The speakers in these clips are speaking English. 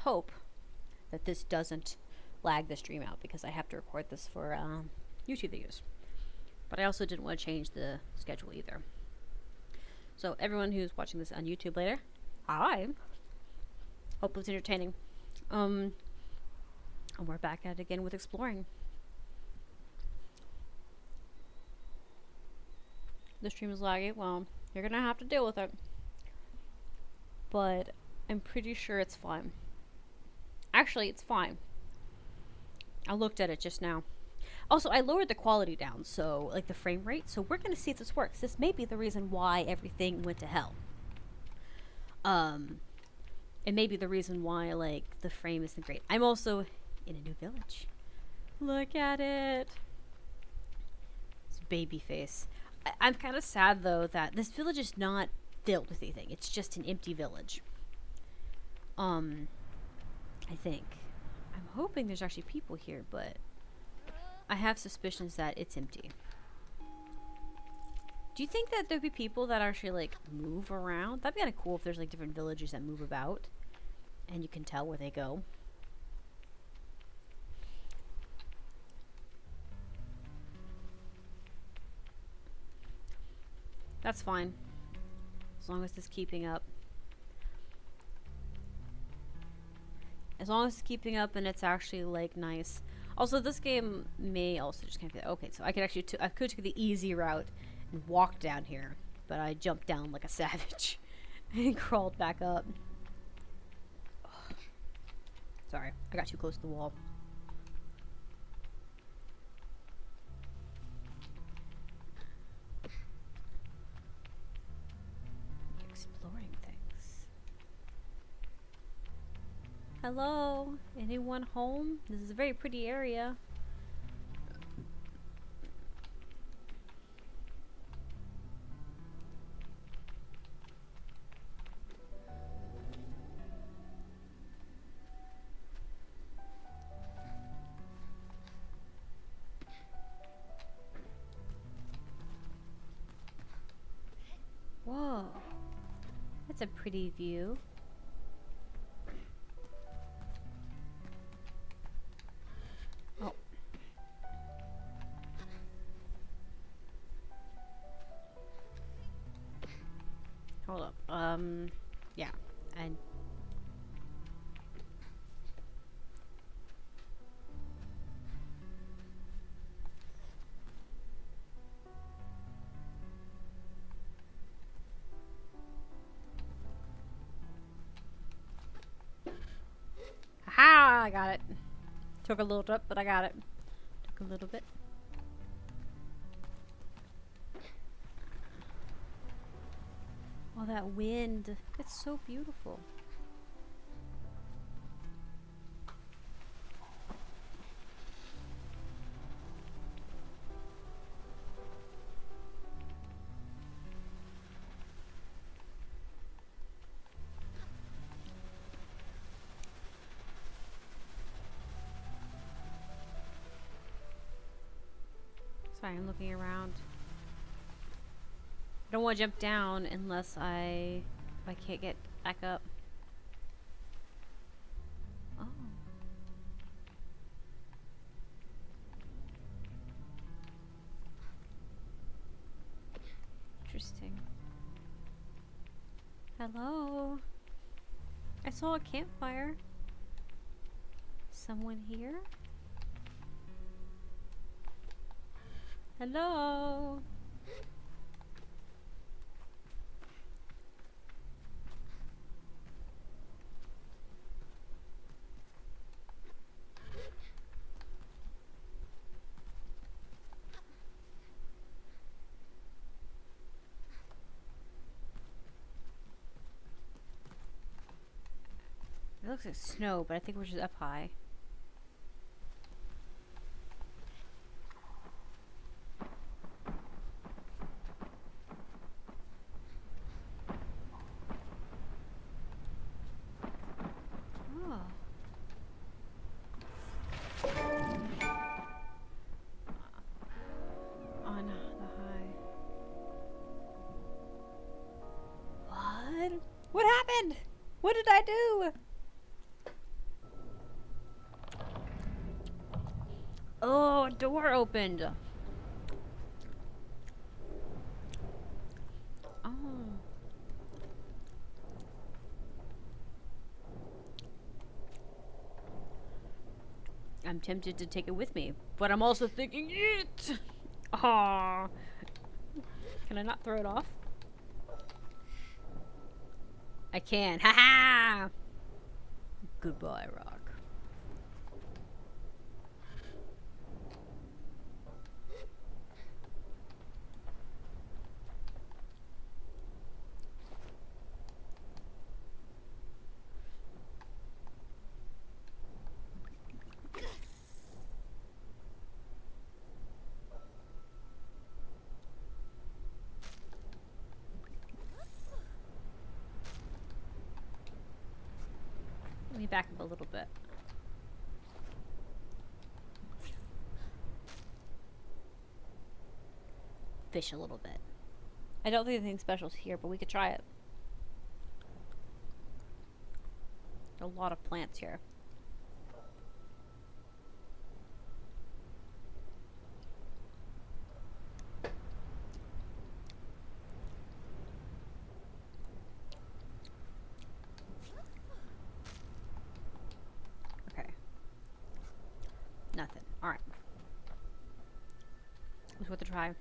hope that this doesn't lag the stream out because I have to record this for YouTube videos. But I also didn't want to change the schedule either. So everyone who's watching this on YouTube later, hi. Hope it's entertaining. And we're back at it again with exploring. The stream is laggy. Well, you're gonna have to deal with it. But I'm pretty sure it's fine. Actually, it's fine. I looked at it just now. Also, I lowered the quality down, so, like, the frame rate. So we're gonna see if this works. This may be the reason why everything went to hell. It may be the reason why, like, the frame isn't great. I'm also in a new village. Look at it. It's baby face. I'm kind of sad, though, that this village is not filled with anything. It's just an empty village. I think. I'm hoping there's actually people here, but I have suspicions that it's empty. Do you think that there'd be people that actually, like, move around? That'd be kind of cool if there's, like, different villages that move about and you can tell where they go. That's fine. As long as it's keeping up. As long as it's keeping up and it's actually, like, nice. Also, this game may also just kind of be... Okay, so I could actually... I could take the easy route and walk down here. But I jumped down like a savage. And crawled back up. Ugh. Sorry, I got too close to the wall. Exploring things. Hello? Anyone home? This is a very pretty area. Whoa. That's a pretty view. Oh. Hold up. Yeah. And ha! I got it. Took a little bit, but I got it. Took a little bit. Oh, that wind. It's so beautiful. Sorry, I'm looking around. I don't want to jump down unless I can't get back up. Oh. Interesting. Hello? I saw a campfire. Someone here? Hello? It looks like snow, but I think we're just up high. Oh. On the high. What? What happened? What did I do? door opened. Oh. I'm tempted to take it with me, but I'm also thinking it. Aww. Can I not throw it off? I can. Ha ha! Goodbye, rock. Let me back up a little bit. Fish a little bit. I don't think anything special is here, but we could try it. A lot of plants here. Okay. Nothing. Alright. It's worth a try.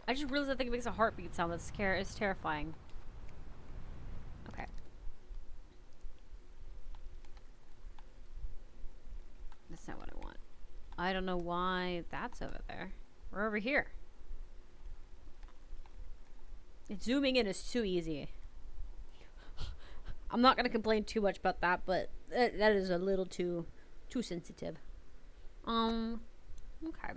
I just realized I think it makes a heartbeat sound. That's it's terrifying. Okay. That's not what I want. I don't know why that's over there. We're over here. It's zooming in is too easy. I'm not gonna complain too much about that, but that is a little too sensitive. Okay.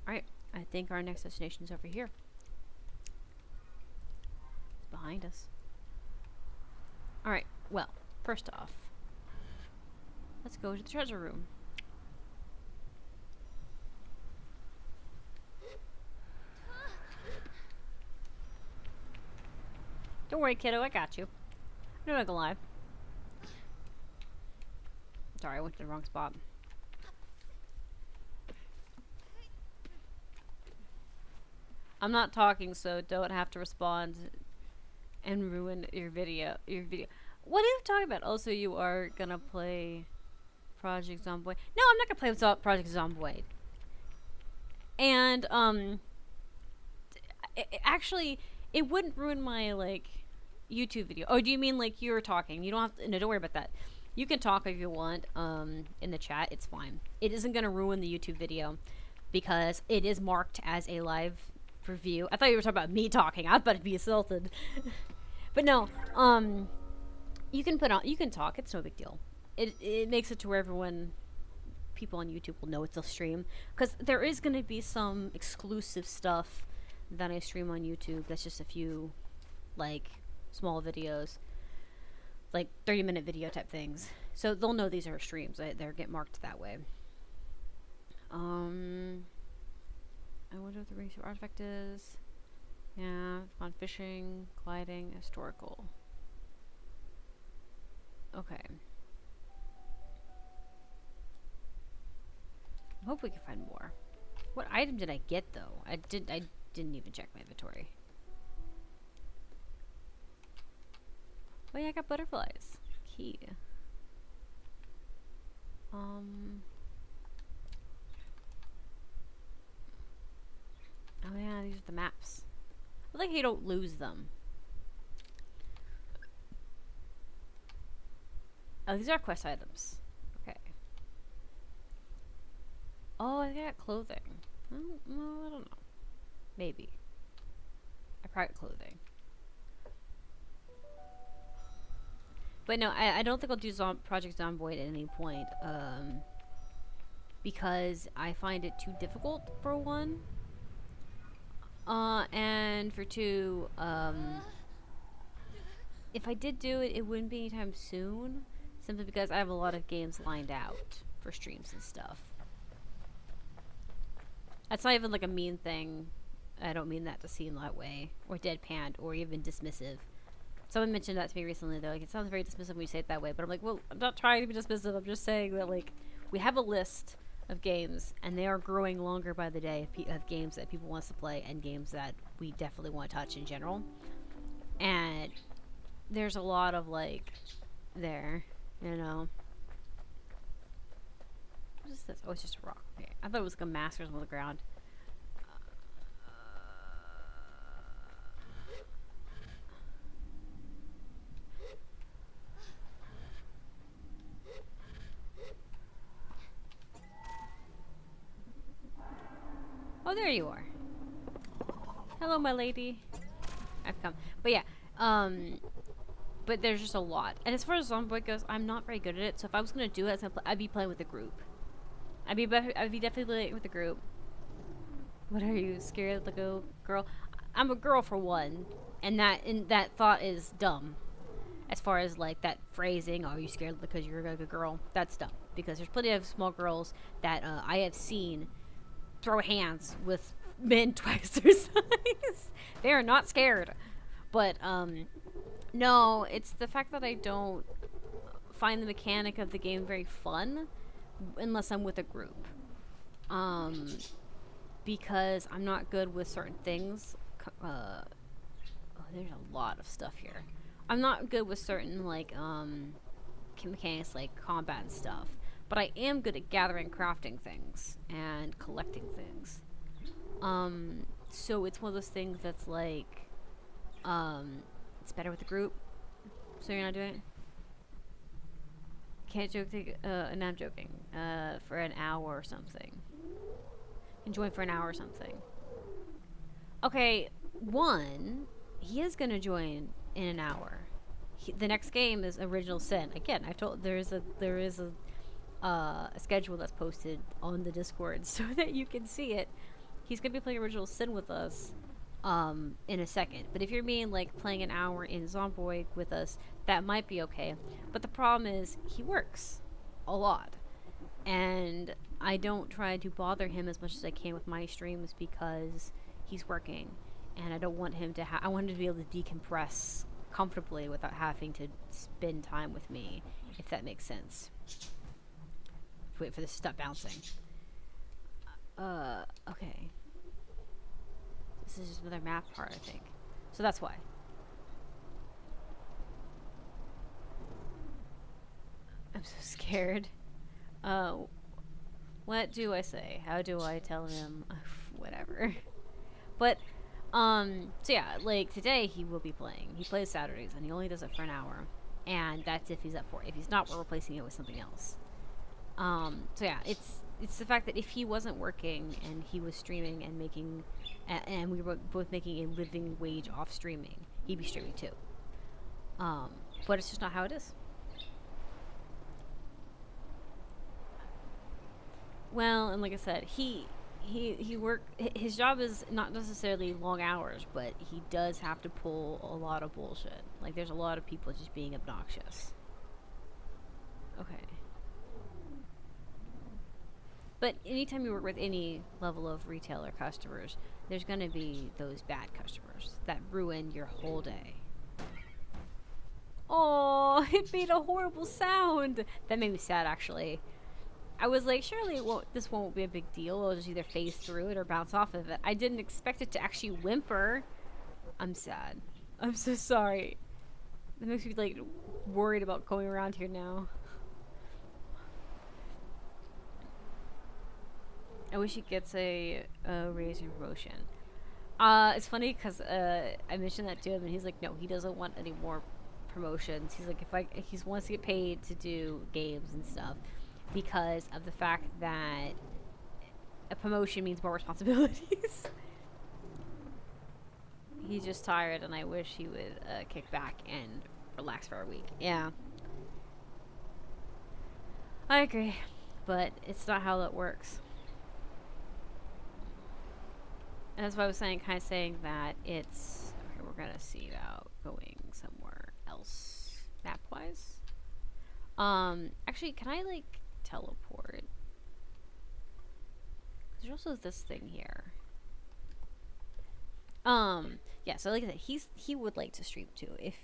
Alright, I think our next destination is over here. It's behind us. Alright, well, first off, let's go to the treasure room. Don't worry, kiddo, I got you. I'm not gonna lie. Sorry, I went to the wrong spot. I'm not talking, so don't have to respond and ruin your video. What are you talking about? Also, you are gonna play Project Zomboid. No, I'm not gonna play Project Zomboid. And actually, it wouldn't ruin my like YouTube video. Oh, do you mean like you're talking? You don't have to. No, don't worry about that. You can talk if you want in the chat. It's fine. It isn't gonna ruin the YouTube video because it is marked as a live review. I thought you were talking about me talking. I'd about to be assaulted. But no, you can talk. It's no big deal. It makes it to where people on YouTube will know it's a stream, because there is going to be some exclusive stuff that I stream on YouTube. That's just a few, like, small videos, like 30-minute video type things. So they'll know these are streams. They get marked that way. I wonder what the ring artifact is. Yeah, on fishing, gliding, historical. Okay. I hope we can find more. What item did I get though? I didn't even check my inventory. Oh yeah, I got butterflies. Key. Oh yeah, these are the maps. I like how you don't lose them. Oh, these are quest items. Okay. Oh, I got clothing. I don't know. Maybe. I private clothing. But no, I don't think I'll do Project Zomboid at any point. Because I find it too difficult, for one. And for two, if I did do it, it wouldn't be anytime soon. Simply because I have a lot of games lined out for streams and stuff. That's not even like a mean thing. I don't mean that to seem that way. Or deadpanned, or even dismissive. Someone mentioned that to me recently. They're like, it sounds very dismissive when you say it that way. But I'm like, well, I'm not trying to be dismissive. I'm just saying that, like, we have a list of games, and they are growing longer by the day of games that people want us to play and games that we definitely want to touch in general. And there's a lot of, like, there, you know. What is this? Oh, it's just a rock. Okay. I thought it was like a maskers on the ground. Oh, there you are. Hello, my lady. I've come. But yeah, but there's just a lot. And as far as Zomboid goes, I'm not very good at it. So if I was gonna do it, I'd be playing with a group. I'd be definitely playing with a group. What are you, scared like a girl? I'm a girl for one, and that thought is dumb. As far as like that phrasing, oh, are you scared because you're like a girl? That's dumb because there's plenty of small girls that I have seen throw hands with men twice their size. They are not scared. But no, it's the fact that I don't find the mechanic of the game very fun unless I'm with a group. Because I'm not good with certain things. Oh, there's a lot of stuff here. I'm not good with certain like mechanics like combat and stuff. But I am good at gathering, crafting things, and collecting things. So it's one of those things that's like, it's better with the group. So you're not doing it? Can't joke, and I'm joking. For an hour or something. Can join for an hour or something. Okay, one, he is gonna join in an hour. The next game is Original Sin. Again, I told there is a schedule that's posted on the Discord so that you can see it. He's gonna be playing Original Sin with us in a second. But if you're mean like playing an hour in Zomboid with us, that might be okay. But the problem is he works a lot. And I don't try to bother him as much as I can with my streams because he's working. And I don't want him to I want him to be able to decompress comfortably without having to spend time with me, if that makes sense. Wait for this to stop bouncing. Okay. This is just another map part, I think. So that's why. I'm so scared. What do I say? How do I tell him? Whatever. But, so yeah, like today he will be playing. He plays Saturdays and he only does it for an hour. And that's if he's up for it. If he's not, we're replacing it with something else. So yeah, it's the fact that if he wasn't working and he was streaming and making, and we were both making a living wage off streaming, he'd be streaming too. But it's just not how it is. Well, and like I said, he his job is not necessarily long hours, but he does have to pull a lot of bullshit. Like there's a lot of people just being obnoxious. Okay. But anytime you work with any level of retailer customers, there's going to be those bad customers that ruin your whole day. Oh, it made a horrible sound. That made me sad, actually. I was like, surely this won't be a big deal. It'll just either phase through it or bounce off of it. I didn't expect it to actually whimper. I'm sad. I'm so sorry. That makes me, like, worried about going around here now. I wish he gets a raise in promotion. It's funny because I mentioned that to him and he's like, no, he doesn't want any more promotions. He's like, he wants to get paid to do games and stuff because of the fact that a promotion means more responsibilities. He's just tired, and I wish he would kick back and relax for a week. Yeah, I agree, but it's not how that works. And that's why I was saying, kind of saying that it's okay. We're gonna see about going somewhere else map wise. Actually, can I like teleport? There's also this thing here. Yeah. So like I said, he would like to stream too if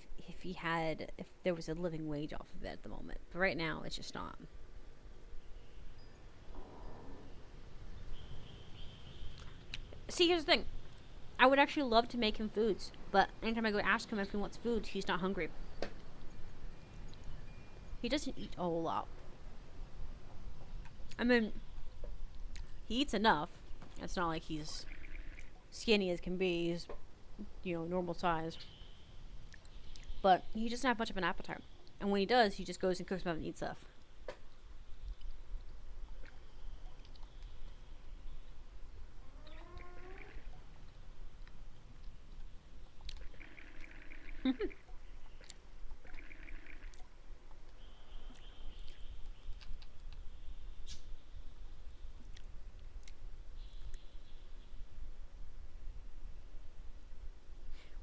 there was a living wage off of it at the moment. But right now, it's just not. See, here's the thing. I would actually love to make him foods, but anytime I go ask him if he wants food, he's not hungry. He doesn't eat a whole lot. I mean, he eats enough. It's not like he's skinny as can be. He's, normal size. But he doesn't have much of an appetite. And when he does, he just goes and cooks him up and eats stuff.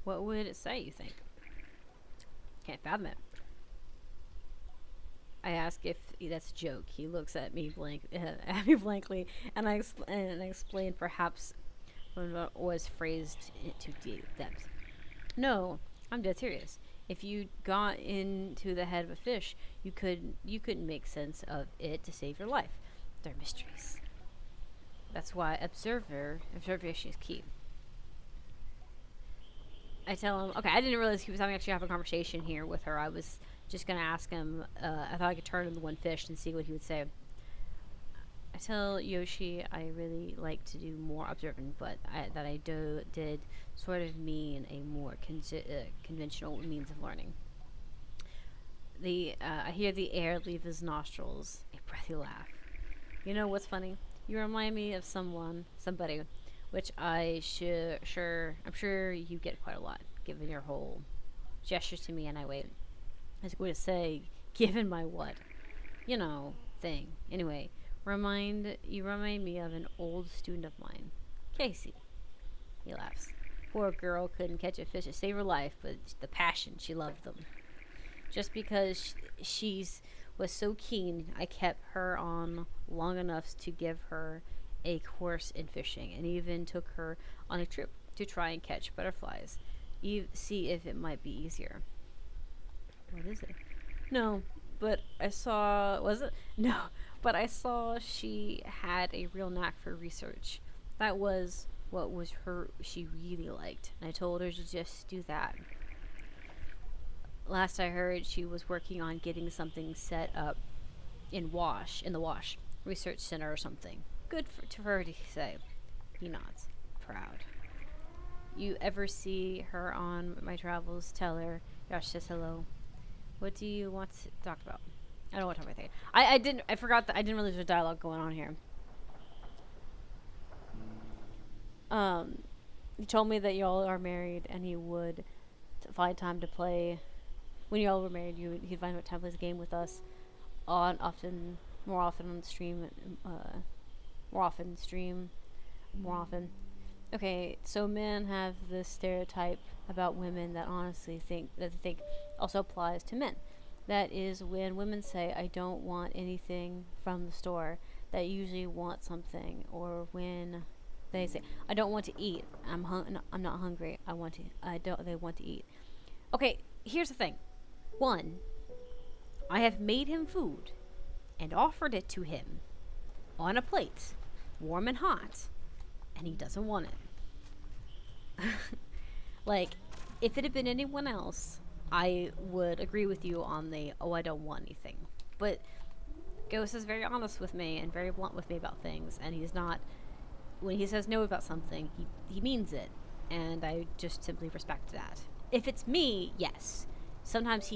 What would it say, you think? Can't fathom it. I ask if that's a joke. He looks at me at me blankly, and I explain perhaps when it was phrased into deep depth. No, I'm dead serious. If you got into the head of a fish, you couldn't make sense of it to save your life. They're mysteries. That's why observation is key. I tell him, okay, I didn't realize he was actually having a conversation here with her. I was just going to ask him, I thought I could turn him to one fish and see what he would say. I tell Yoshi I really like to do more observing, but that I did sort of mean a more conventional means of learning. I hear the air leave his nostrils, a breathy laugh. You know what's funny? You remind me of somebody, which I'm sure you get quite a lot, given your whole gestures to me, and I wait. I was going to say, given my what, thing. Anyway, you remind me of an old student of mine, Casey. He laughs. Poor girl couldn't catch a fish to save her life, but the passion, she loved them. Just because she's was so keen, I kept her on long enough to give her a course in fishing, and even took her on a trip to try and catch butterflies. See if it might be easier. What is it? No, but I saw. Was it? No, but I saw she had a real knack for research. That was what was she really liked, and I told her to just do that. Last I heard, she was working on getting something set up in the Wash Research Center or something. Good to her to say. He nods, proud. You ever see her on my travels? Tell her Yosh says hello. What do you want to talk about? I don't want to talk about anything. I didn't. I forgot that I didn't realize there's a dialogue going on here. He told me that y'all are married, and he would find time to play. When y'all were married, he'd find time to play the game with us more often on the stream, more often. Okay, so men have this stereotype about women that they think also applies to men. That is when women say, "I don't want anything from the store," that usually want something, or when they say, "I don't want to eat. I'm not hungry. They want to eat." Okay, here's the thing. One, I have made him food and offered it to him on a plate, warm and hot, and he doesn't want it. Like, if it had been anyone else, I would agree with you on I don't want anything. But Ghost is very honest with me and very blunt with me about things, and he's not, when he says no about something, he means it, and I just simply respect that. If it's me, yes. Sometimes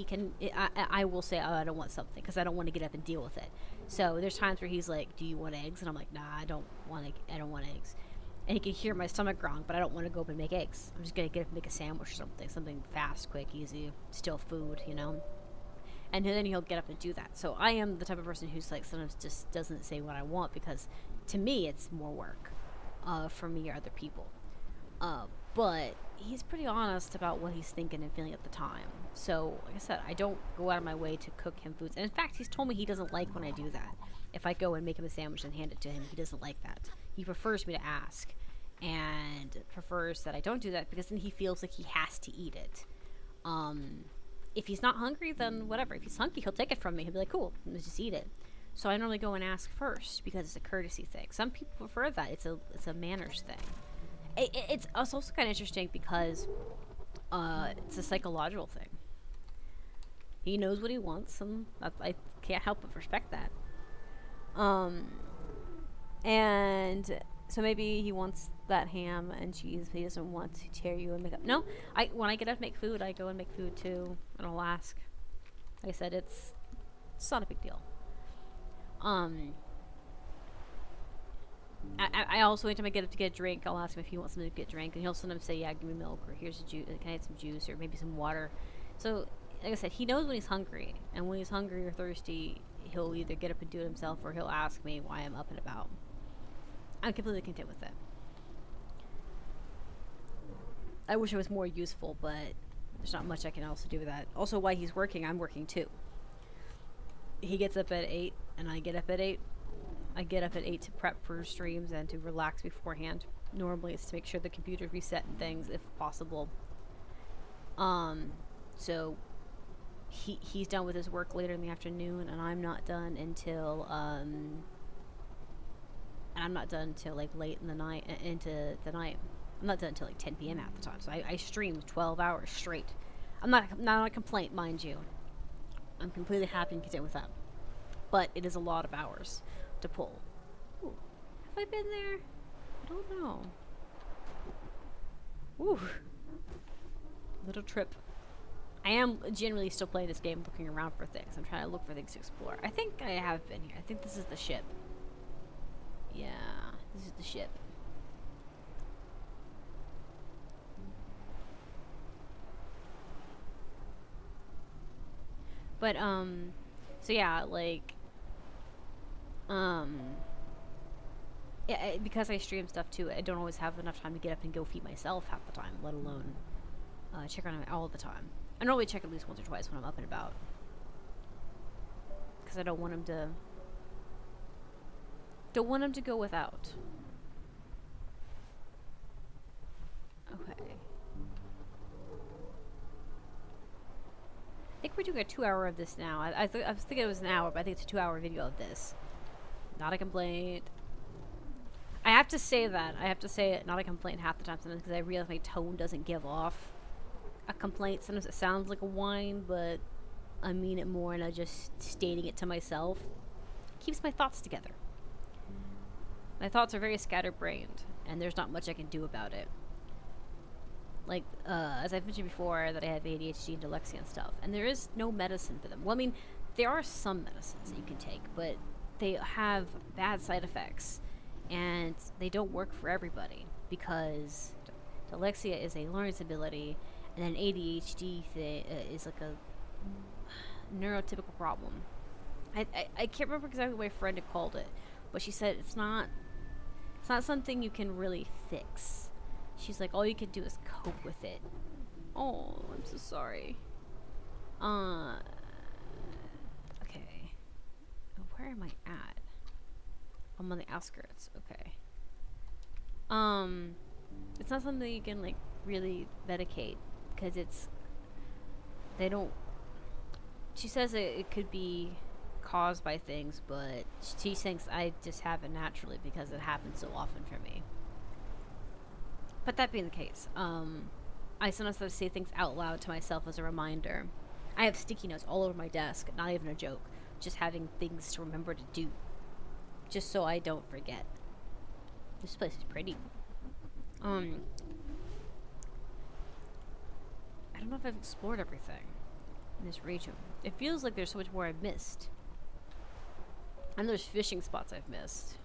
I will say, "Oh, I don't want something," because I don't want to get up and deal with it. So there's times where he's like, "Do you want eggs?" And I'm like, "Nah, I don't want eggs." And he can hear my stomach growling, but I don't want to go up and make eggs. I'm just gonna get up and make a sandwich or something. Something fast, quick, easy, still food, you know? And then he'll get up and do that. So I am the type of person who's like sometimes just doesn't say what I want because to me it's more work for me or other people. But he's pretty honest about what he's thinking and feeling at the time. So, like I said, I don't go out of my way to cook him foods. And in fact, he's told me he doesn't like when I do that. If I go and make him a sandwich and hand it to him, he doesn't like that. He prefers me to ask and prefers that I don't do that because then he feels like he has to eat it. If he's not hungry, then whatever. If he's hungry, he'll take it from me. He'll be like, cool, let's just eat it. So I normally go and ask first because it's a courtesy thing. Some people prefer that. It's a manners thing. It's also kind of interesting because it's a psychological thing. He knows what he wants, and I can't help but respect that. And so maybe he wants that ham and cheese, but he doesn't want to tear you and make up. No, when I get up to make food, I go and make food too, and I'll ask. Like I said, it's not a big deal. I also, anytime I get up to get a drink, I'll ask him if he wants something to get a drink, and he'll sometimes say, yeah, give me milk, or here's a juice, can I have some juice, or maybe some water. So, like I said, he knows when he's hungry, and when he's hungry or thirsty, he'll either get up and do it himself, or he'll ask me why I'm up and about. I'm completely content with it. I wish I was more useful, but there's not much I can also do with that. Also, while he's working, I'm working too. He gets up at 8, and I get up at 8. I get up at 8 to prep for streams and to relax beforehand. Normally it's to make sure the computer's reset and things, if possible. So he's done with his work later in the afternoon, and I'm not done until like late in the night, into the night. I'm not done until like 10 p.m. at the time. So I stream 12 hours straight. I'm not a complaint, mind you. I'm completely happy and content with that. But it is a lot of hours to pull. Ooh, have I been there? I don't know. Ooh. Little trip. I am generally still playing this game, looking around for things. I'm trying to look for things to explore. I think I have been here. I think this is the ship. Yeah, this is the ship. But, so yeah, like, yeah, because I stream stuff too, I don't always have enough time to get up and go feed myself half the time, let alone check on him all the time. I normally check at least once or twice when I'm up and about, because I don't want him to go without. Okay. I think we're doing a 2-hour of this now. I was thinking it was an hour, but I think it's a 2-hour video of this. Not a complaint. I have to say that. I have to say it, not a complaint half the time sometimes, because I realize my tone doesn't give off a complaint. Sometimes it sounds like a whine, but I mean it more, and I just stating it to myself keeps my thoughts together. My thoughts are very scatterbrained, and there's not much I can do about it. Like, as I've mentioned before, that I have ADHD and dyslexia and stuff, and there is no medicine for them. Well, I mean, there are some medicines that you can take, but they have bad side effects, and they don't work for everybody, because dyslexia is a learning disability, and then ADHD is like a neurotypical problem. I can't remember exactly what my friend had called it, but she said it's not something you can really fix. She's like, all you can do is cope with it. Oh, I'm so sorry. Okay. Where am I at? I'm on the outskirts. Okay. It's not something you can, like, really medicate, because they don't, she says it could be caused by things, but she thinks I just have it naturally because it happens so often for me. But that being the case, I sometimes have to say things out loud to myself as a reminder. I have sticky notes all over my desk, not even a joke, just having things to remember to do, just so I don't forget. This place is pretty. I don't know if I've explored everything in this region. It feels like there's so much more I've missed. And there's fishing spots I've missed.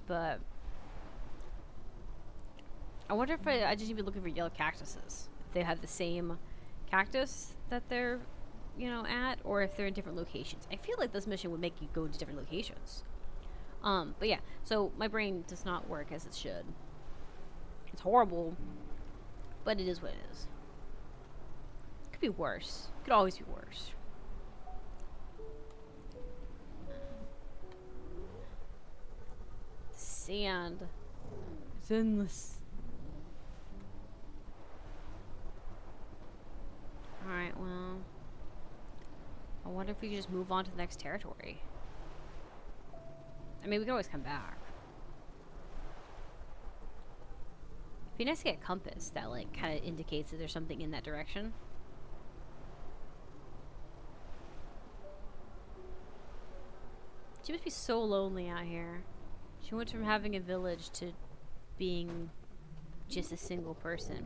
but I wonder if I just need to be looking for yellow cactuses. If they have the same cactus that they're, at, or if they're in different locations. I feel like this mission would make you go to different locations. But yeah, so my brain does not work as it should. It's horrible, but it is what it is. Could be worse. Could always be worse. Sand. It's endless. Alright, well. I wonder if we could just move on to the next territory. I mean, we can always come back. It'd be nice to get a compass that, like, kind of indicates that there's something in that direction. She must be so lonely out here. She went from having a village to being just a single person.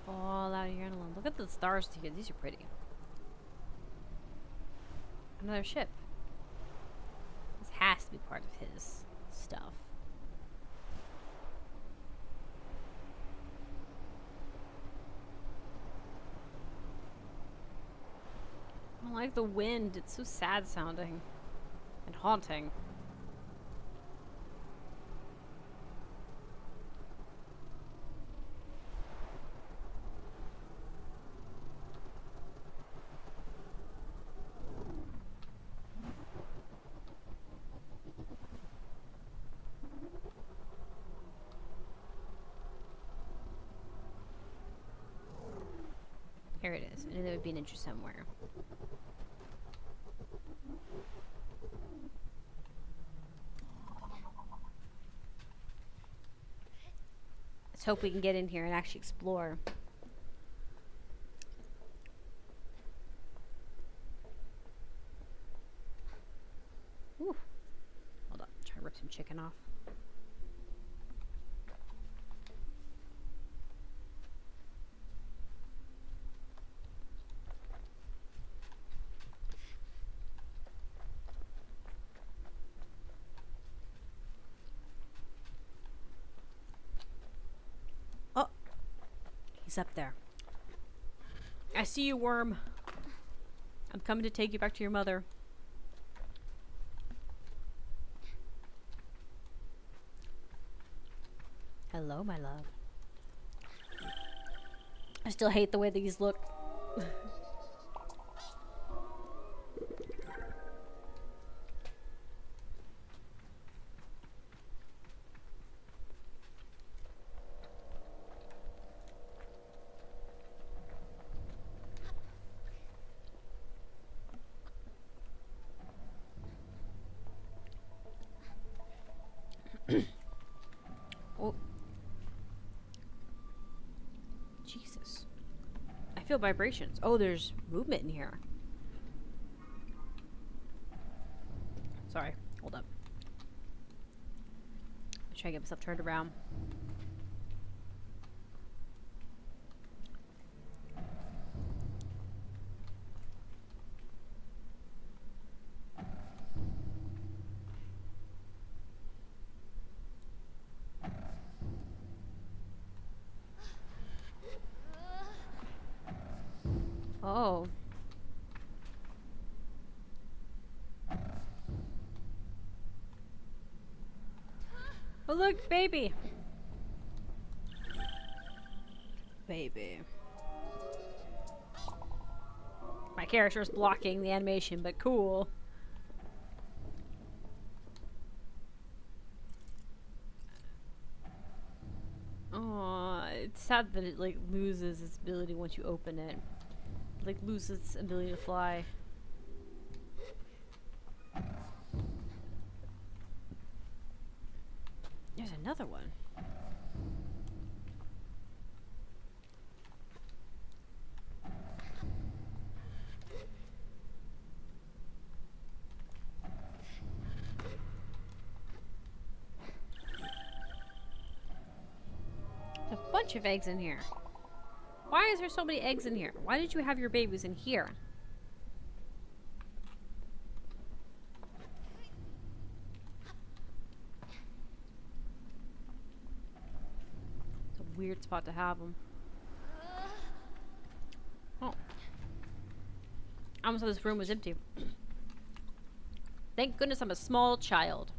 All out here and alone. Look at the stars here. These are pretty. Another ship. This has to be part of his stuff. I don't like the wind. It's so sad sounding and haunting. Here it is. I knew there would be an entry somewhere. Let's hope we can get in here and actually explore. Ooh. Hold on. Try to rip some chicken off. He's up there. I see you, worm. I'm coming to take you back to your mother. Hello, my love. I still hate the way these look. Oh. Jesus. I feel vibrations. Oh, there's movement in here. Sorry. Hold up. I'm trying to get myself turned around. Oh. Oh, look, baby. Baby. My character's blocking the animation, but cool. Oh, it's sad that it like loses its ability once you open it. Like loses its ability to fly. There's another one. bunch of eggs in here. Why is there so many eggs in here? Why did you have your babies in here? It's a weird spot to have them. Oh. I almost thought this room was empty. Thank goodness I'm a small child.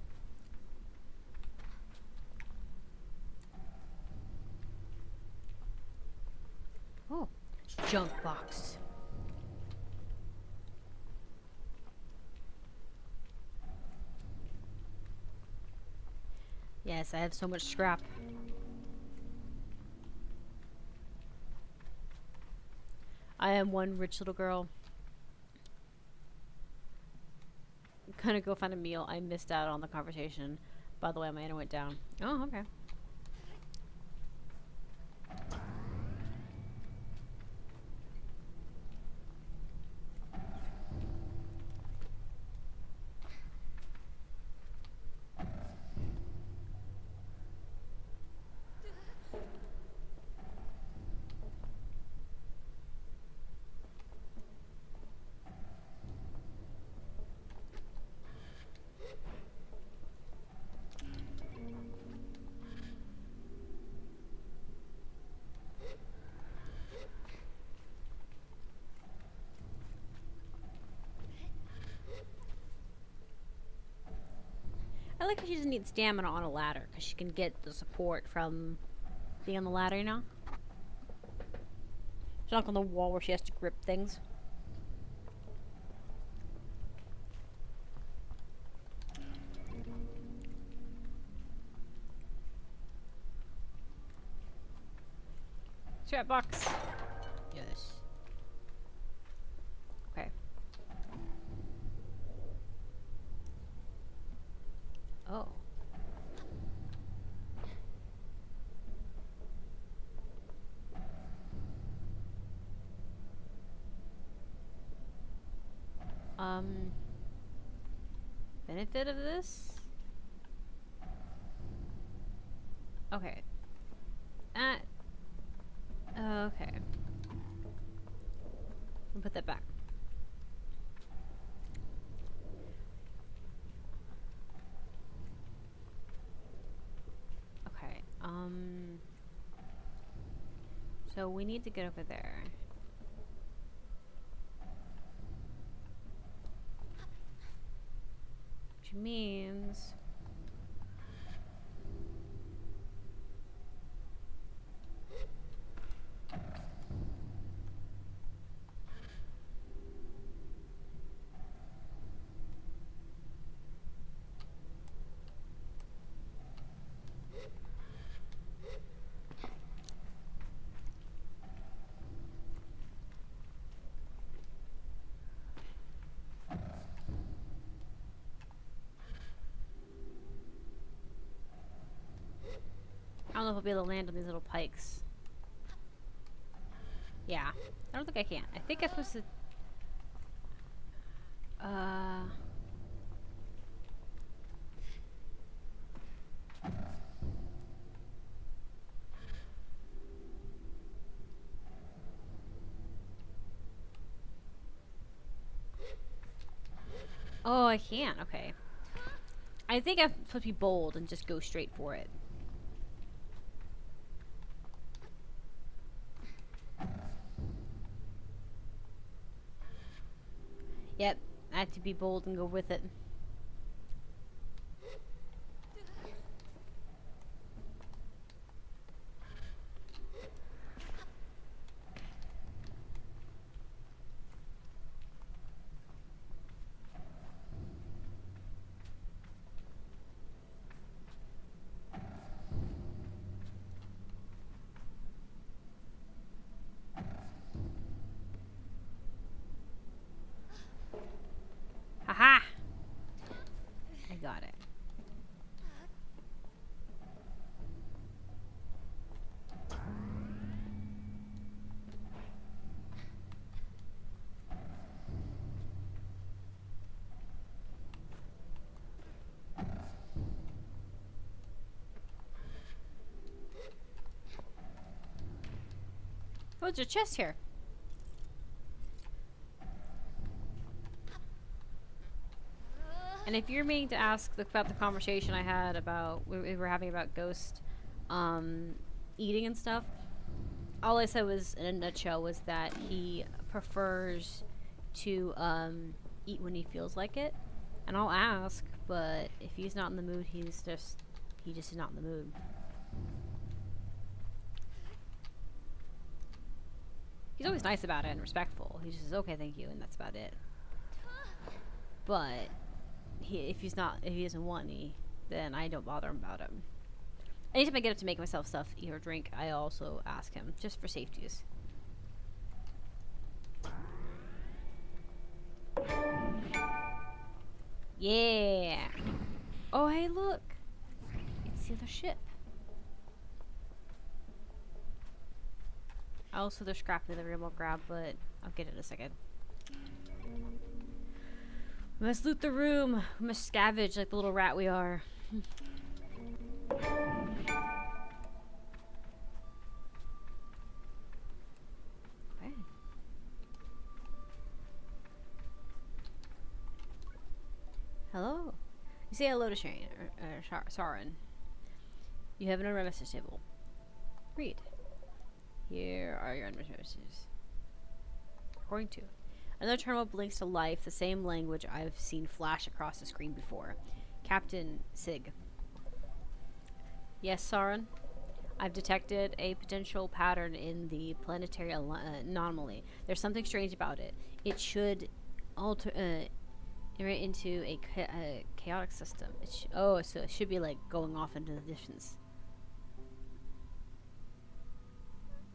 Oh, junk box. Yes, I have so much scrap. I am one rich little girl. I'm gonna go find a meal. I missed out on the conversation. By the way, my internet went down. Oh, okay. I like how she doesn't need stamina on a ladder, because she can get the support from being on the ladder, you know? She's not on the wall where she has to grip things. Scrap box. Yes. Okay. Oh. Benefit of this? Okay. Okay. I'll put that back. Okay. So we need to get over there. Which means... I don't know if I'll be able to land on these little pikes. Yeah. I don't think I can. I think I'm supposed to... Oh, I can't. Okay. I think I'm supposed to be bold and just go straight for it. Yep. I have to be bold and go with it. Haha! Oh, there's a chest here. And if you're meaning to ask about the conversation I had about we were having about Ghost, eating and stuff, all I said was in a nutshell was that he prefers to eat when he feels like it, and I'll ask, but if he's not in the mood, he just is not in the mood. He's always nice about it and respectful. He just says, okay, thank you, and that's about it. But if he doesn't want any, then I don't bother him about it. Anytime I get up to make myself stuff, eat or drink, I also ask him, just for safeties. Yeah! Oh, hey, look! It's the other ship. Also, there's scrap that everyone will grab, but I'll get it in a second. We must loot the room. We must scavenge like the little rat we are. Okay. Hello. You say hello to Sharon. You have an unread message table. Read. Here are your unread messages. According to another terminal blinks to life, the same language I've seen flash across the screen before. Captain Sig. Yes, Sauron? I've detected a potential pattern in the planetary anomaly. There's something strange about it. It should iterate into a chaotic system. So it should be like going off into the distance.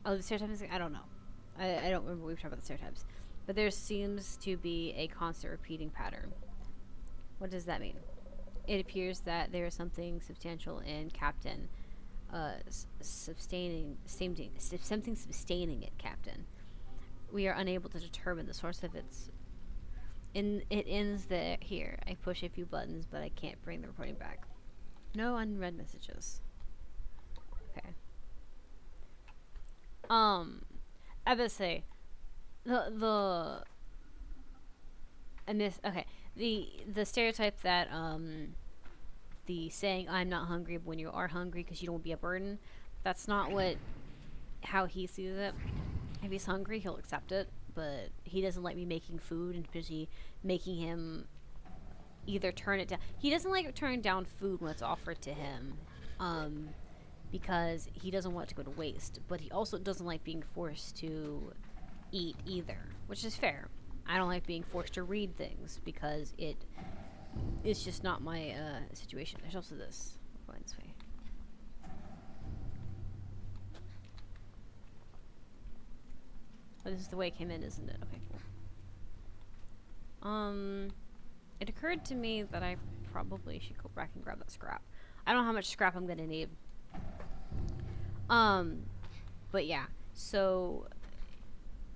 Oh, the stereotypes? I don't know. I don't remember we've talked about the stereotypes. But there seems to be a constant repeating pattern. What does that mean? It appears that there is something substantial in Captain, something sustaining it, Captain. We are unable to determine the source of its. It ends here. I push a few buttons, but I can't bring the recording back. No unread messages. Okay. I would say the stereotype that the saying I'm not hungry when you are hungry because you don't be a burden, that's not how he sees it. If he's hungry, he'll accept it, but he doesn't like me making food and busy making him either turn it down. He doesn't like turning down food when it's offered to him. Because he doesn't want it to go to waste, but he also doesn't like being forced to eat either, which is fair. I don't like being forced to read things because it's just not my situation. There's also this. We're going this way. Oh, this is the way it came in, isn't it? Okay, cool. It occurred to me that I probably should go back and grab that scrap. I don't know how much scrap I'm gonna need. But yeah, so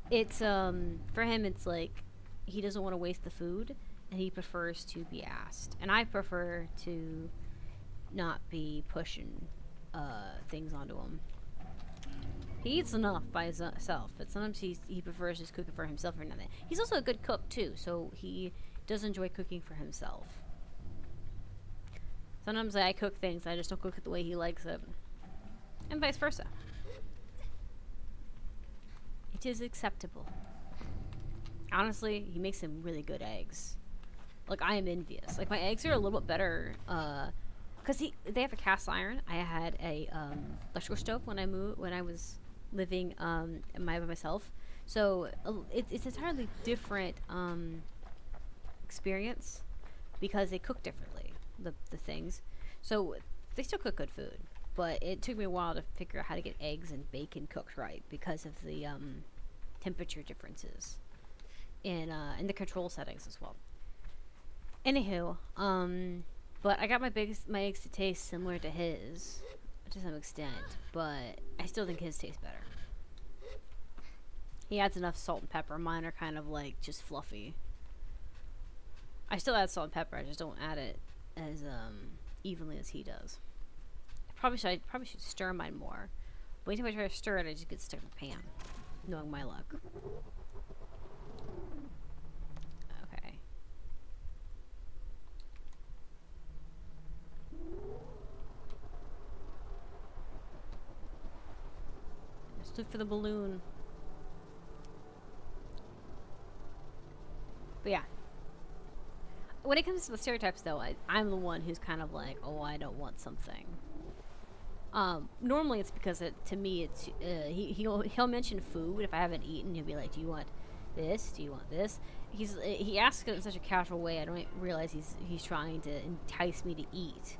it's for him it's like he doesn't want to waste the food and he prefers to be asked, and I prefer to not be pushing things onto him. He eats enough by himself, but sometimes he prefers just cooking for himself or nothing. He's also a good cook too, so he does enjoy cooking for himself. Sometimes I cook things, I just don't cook it the way he likes it. And vice versa. It is acceptable. Honestly, he makes some really good eggs. Like, I am envious. Like, my eggs are a little bit better, because they have a cast iron. I had a electrical stove when I was living by myself. So it's entirely different experience because they cook differently, the things. So they still cook good food. But it took me a while to figure out how to get eggs and bacon cooked right because of the temperature differences in the control settings as well. Anywho, but I got my eggs to taste similar to his to some extent, but I still think his tastes better. He adds enough salt and pepper. Mine are kind of like just fluffy. I still add salt and pepper. I just don't add it as evenly as he does. I probably should stir mine more. But anytime I try to stir it, I just get stuck in the pan. knowing my luck. Okay. Just look for the balloon. But yeah. When it comes to the stereotypes, though, I'm the one who's kind of like, oh, I don't want something. Normally it's because to me it's he'll mention food if I haven't eaten. He'll be like, "Do you want this? Do you want this?" He asks it in such a casual way. I don't realize he's trying to entice me to eat.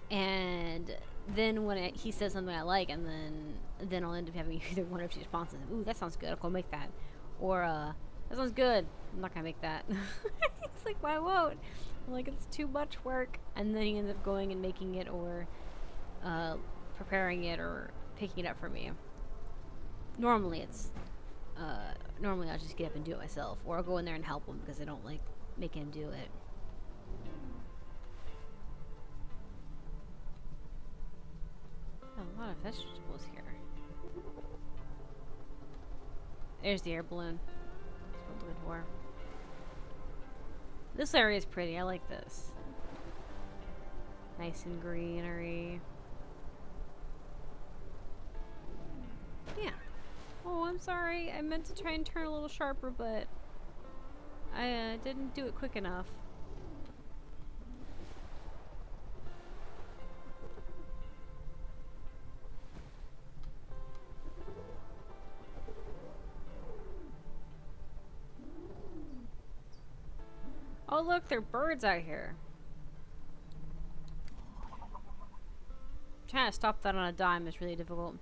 And then when he says something I like, and then I'll end up having either one or two responses. Ooh, that sounds good. I'll go make that. Or that sounds good. I'm not gonna make that. It's like, why won't? I'm like, it's too much work. And then he ends up going and making it, or preparing it, or picking it up for me. Normally normally I'll just get up and do it myself, or I'll go in there and help him because I don't like making him do it. A lot of vegetables here. There's the air balloon. That's what I'm looking for. This area is pretty. I like this. Nice and greenery. Yeah. Oh, I'm sorry. I meant to try and turn a little sharper, but I didn't do it quick enough. Oh, look, there are birds out here. Trying to stop that on a dime is really difficult.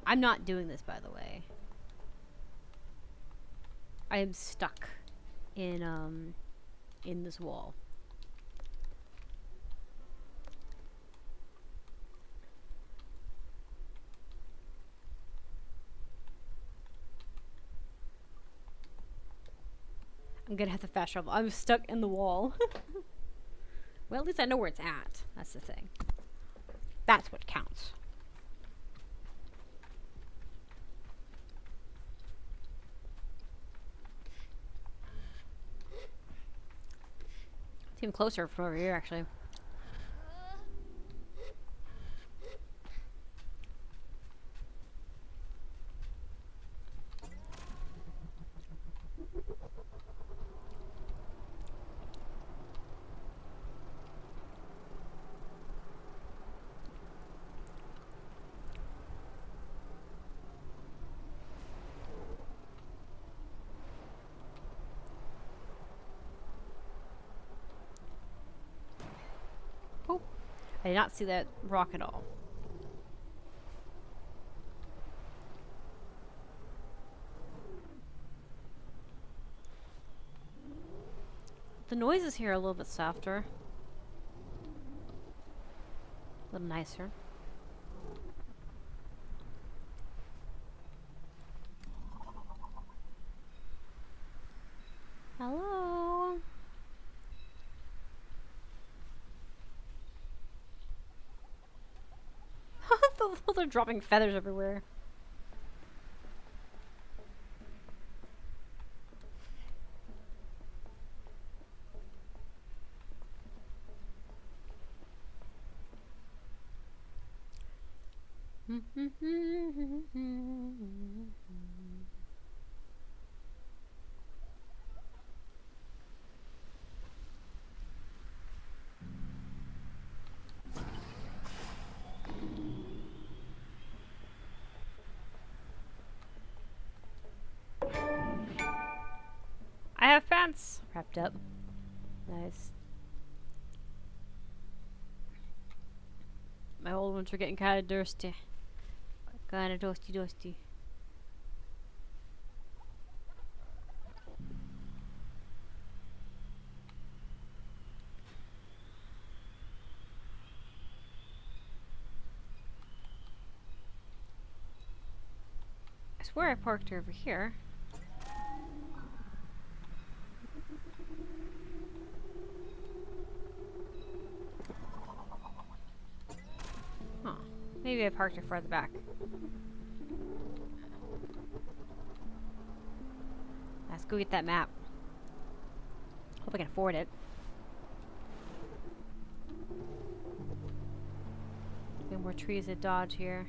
I'm not doing this, by the way. I am stuck in this wall. I'm gonna have to fast travel. I'm stuck in the wall. Well, at least I know where it's at. That's the thing. That's what counts. It's even closer from over here, actually. Oh, I did not see that rock at all. The noises here are a little bit softer. A little nicer. Hello? They're dropping feathers everywhere. I have pants wrapped up. Nice. My old ones are getting kind of dusty. Kind of dusty. I swear I parked over here. Maybe I parked it farther back. Let's go get that map. Hope I can afford it. Maybe more trees to dodge here.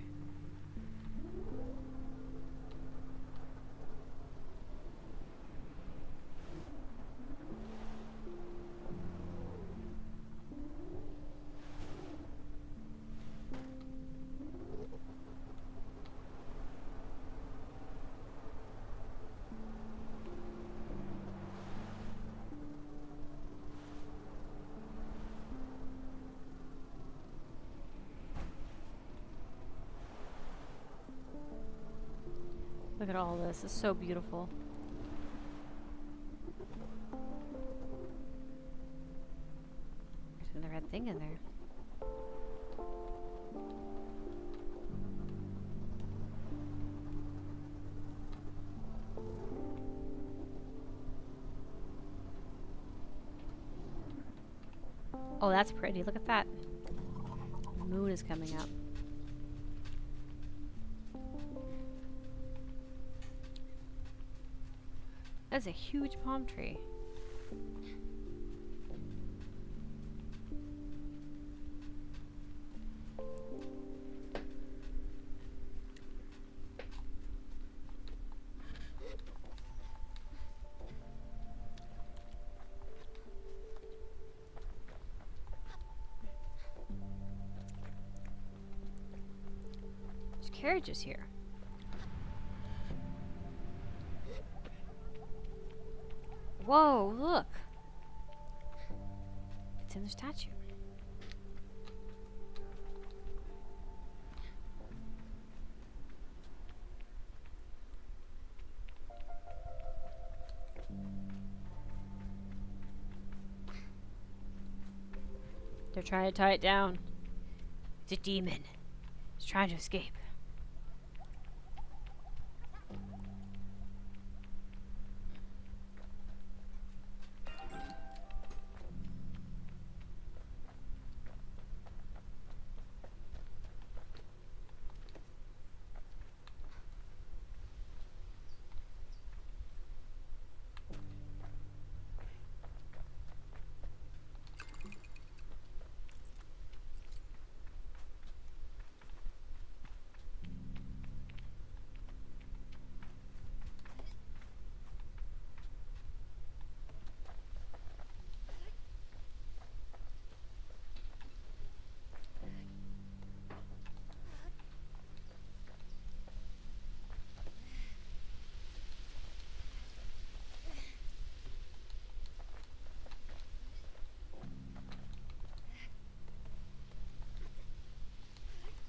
Look at all this. It's so beautiful. There's another red thing in there. Oh, that's pretty. Look at that. The moon is coming up. That's a huge palm tree. There's carriages here. Whoa, look! It's in the statue. They're trying to tie it down. It's a demon. It's trying to escape.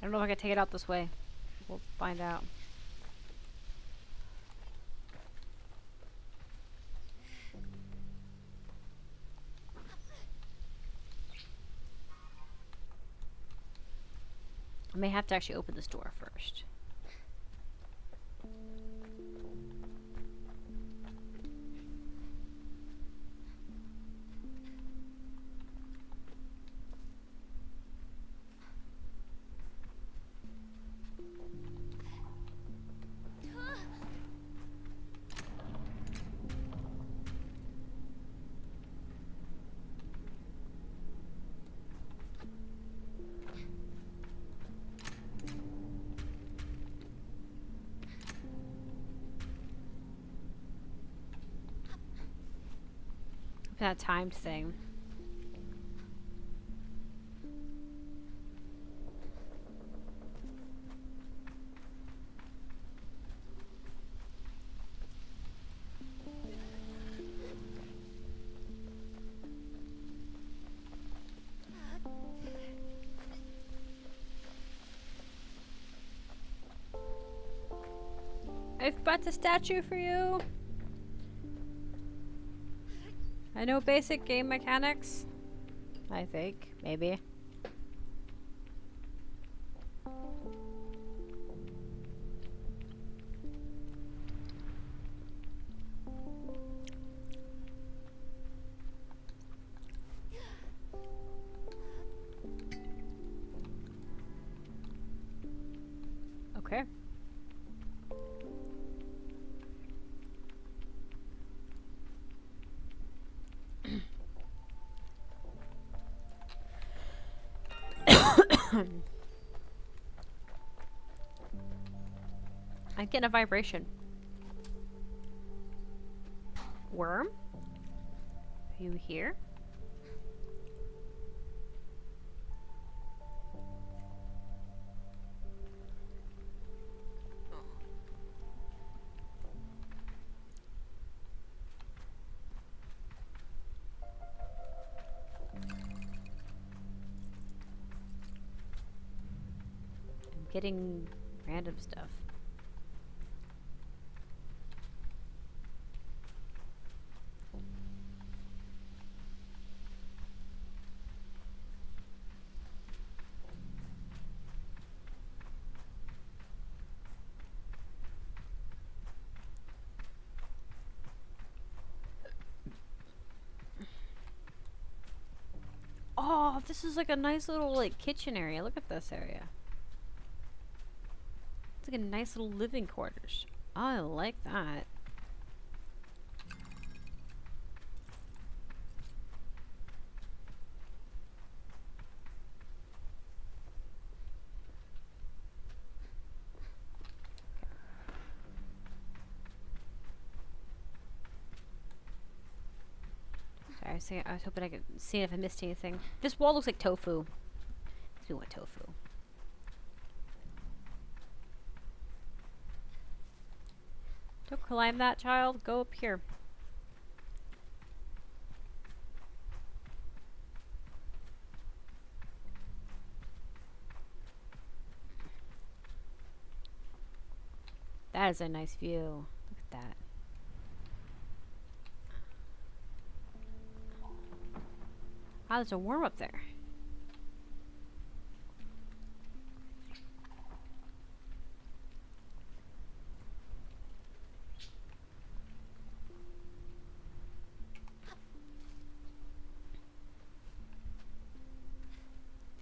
I don't know if I can take it out this way. We'll find out. I may have to actually open this door first. That timed thing. I've brought the statue for you. I know basic game mechanics. I think, maybe. Okay. I'm getting a vibration. Worm? Are you here? I'm getting random stuff. Oh, this is like a nice little like kitchen area. Look at this area. It's like a nice little living quarters. I like that. Sorry, I was hoping I could see if I missed anything. This wall looks like tofu. Makes me want tofu. Don't climb that, child. Go up here. That is a nice view. Look at that. Ah, there's a worm up there.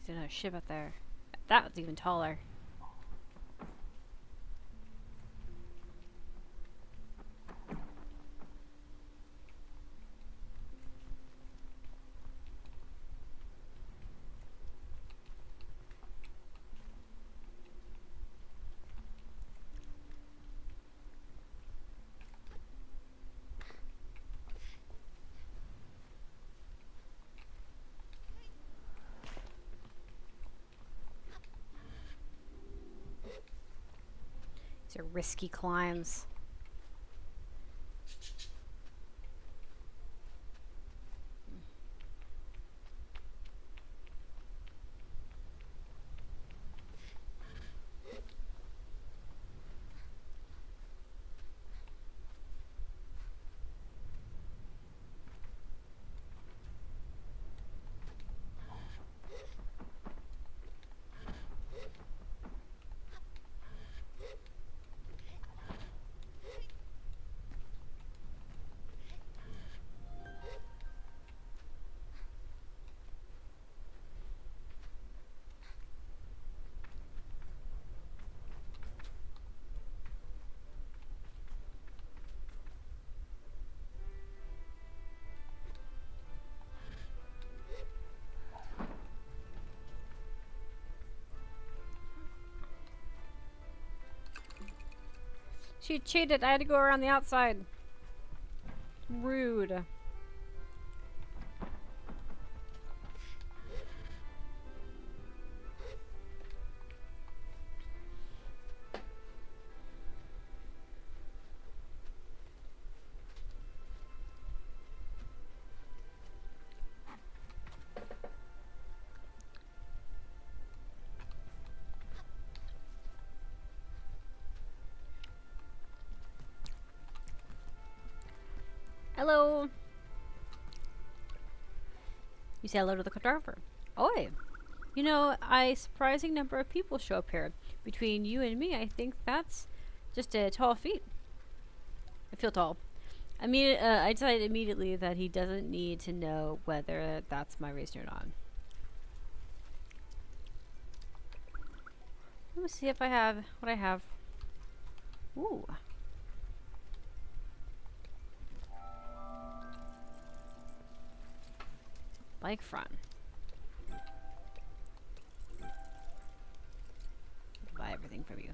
There's another ship up there. That was even taller. These are risky climbs. She cheated. I had to go around the outside. Rude. Hello. You say hello to the photographer. Oi. You know, a surprising number of people show up here. Between you and me, I think that's just a tall feat. I feel tall. I mean, I decided immediately that he doesn't need to know whether that's my reason or not. Let me see if I have what I have. Ooh. Bike front. Buy everything from you.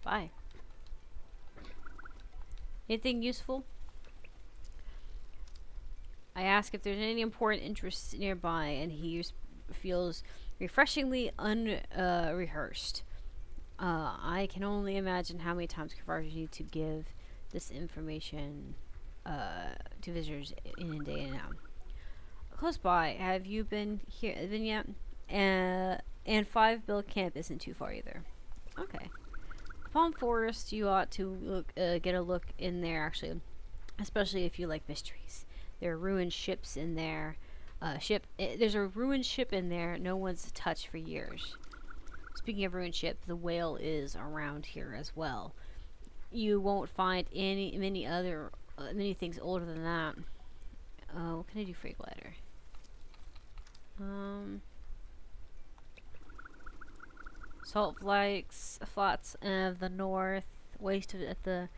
Bye. Anything useful? I ask if there's any important interests nearby, and he feels refreshingly unrehearsed. I can only imagine how many times Kavars need to give this information to visitors in and day and out. Close by, have you been here? Been yet? And 5 Bill Camp isn't too far either. Okay. Palm Forest, you ought to look, get a look in there, actually, especially if you like mysteries. There are ruined ships in there. There's a ruined ship in there no one's touched for years. Speaking of ruined ship, the whale is around here as well. You won't find many things older than that. What can I do for you, glider? Salt flats of the north, waste at the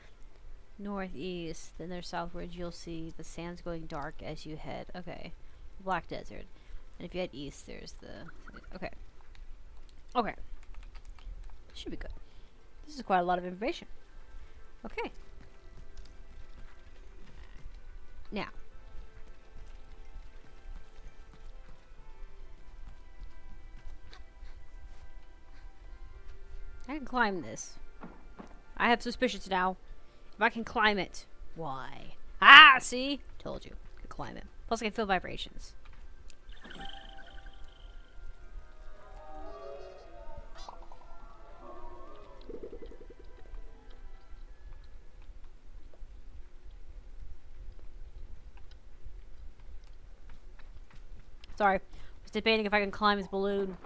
northeast. Then there's southwards. You'll see the sands going dark as you head. Okay, Black Desert. And if you head east, there's the. Okay. Okay. Should be good. This is quite a lot of information. Okay. Now. I can climb this. I have suspicions now. If I can climb it. Why? Ah, see? Told you. I can climb it. Plus I can feel vibrations. Sorry. I was debating if I can climb this balloon.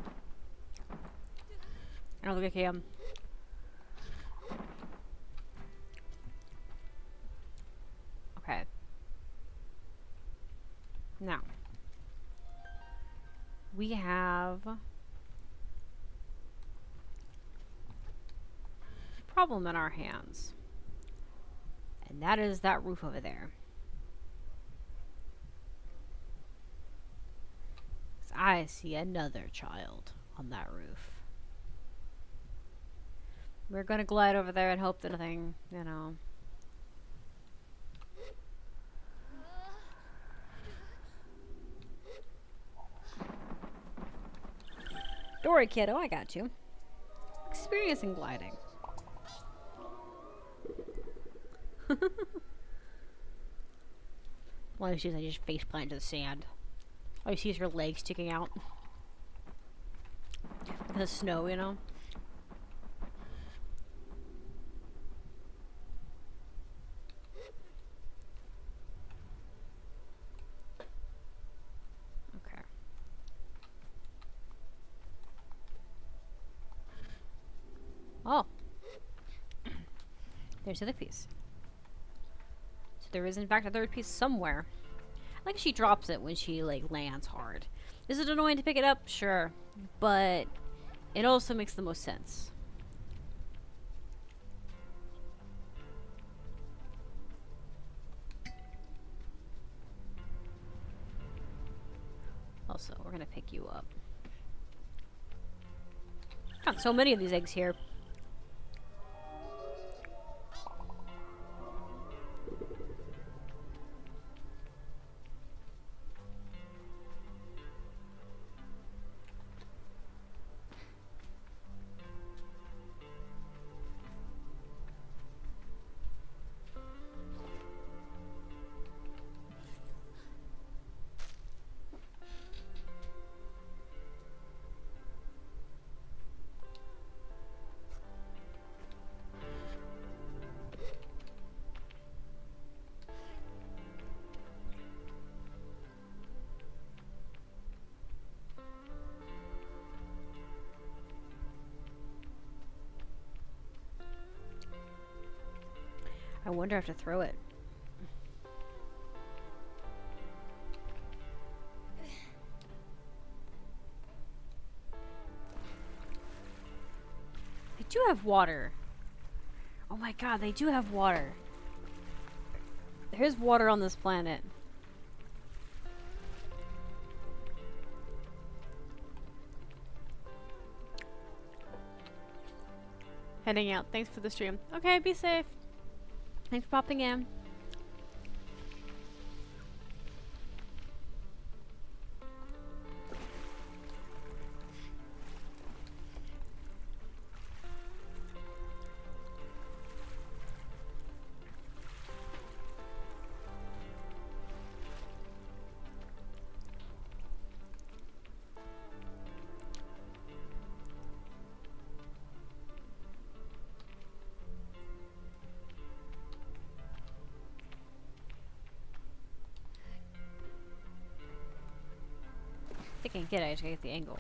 I don't think I can. Okay. Now. We have a problem in our hands. And that is that roof over there. I see another child on that roof. We're gonna glide over there and hope that nothing, you know. Don't worry, kiddo, I got you. Experiencing gliding. One of the I just face plant into the sand. All you see is her legs sticking out. In the snow, you know? Okay. Oh. There's the other piece. So there is in fact a third piece somewhere. I like she drops it when she like lands hard. Is it annoying to pick it up? Sure. But it also makes the most sense. Also, we're gonna pick you up. Got so many of these eggs here. I wonder if I have to throw it. do have water. Oh my god, they do have water. There's water on this planet. Heading out. Thanks for the stream. Okay, be safe. Thanks for popping in. I think I can get it, I just gotta get the angle.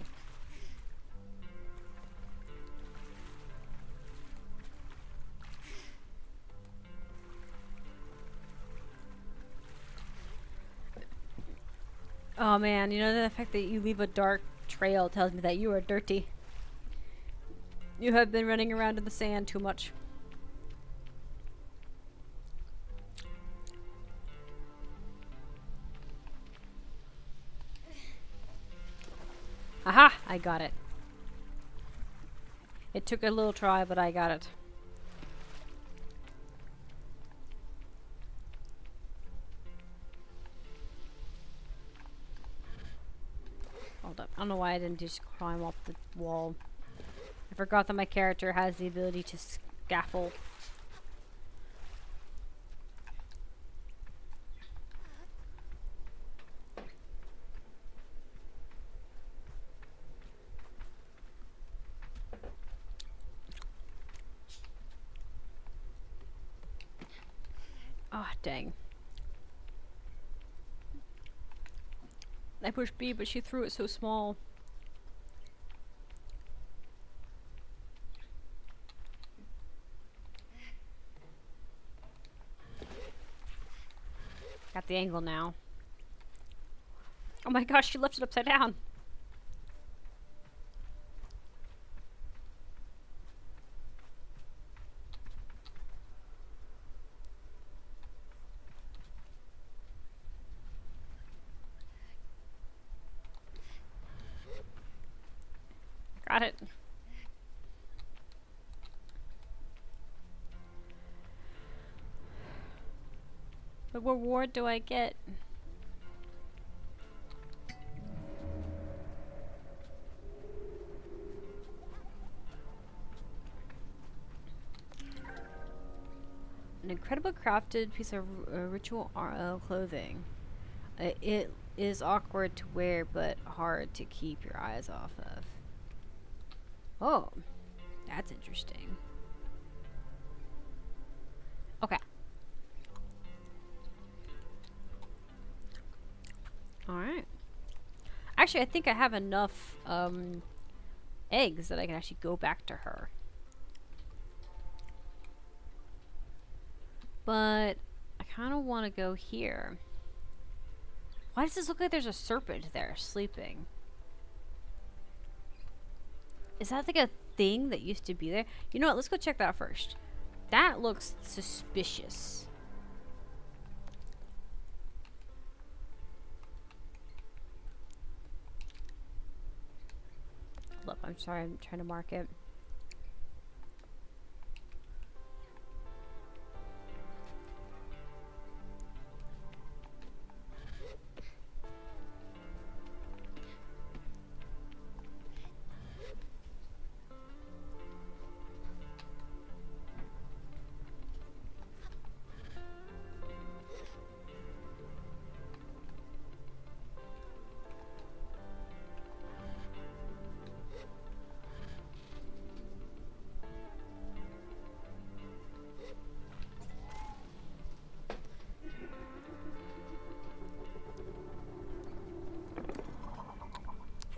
Oh man, you know the fact that you leave a dark trail tells me that you are dirty. You have been running around in the sand too much. Aha! I got it. It took a little try, but I got it. Hold up. I don't know why I didn't just climb up the wall. I forgot that my character has the ability to scaffold. Oh, dang. I pushed B, but she threw it so small. Got the angle now. Oh my gosh, she left it upside down. Got it. What reward do I get? An incredible crafted piece of ritual clothing. It is awkward to wear, but hard to keep your eyes off of. Oh, that's interesting. Okay. Alright. Actually, I think I have enough eggs that I can actually go back to her. But I kind of want to go here. Why does this look like there's a serpent there sleeping? Is that like a thing that used to be there? You know what? Let's go check that first. That looks suspicious. Hold up. I'm sorry. I'm trying to mark it.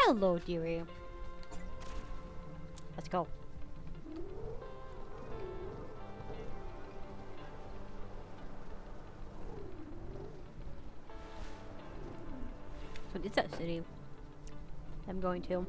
Hello, dearie. Let's go. So it's that city I'm going to.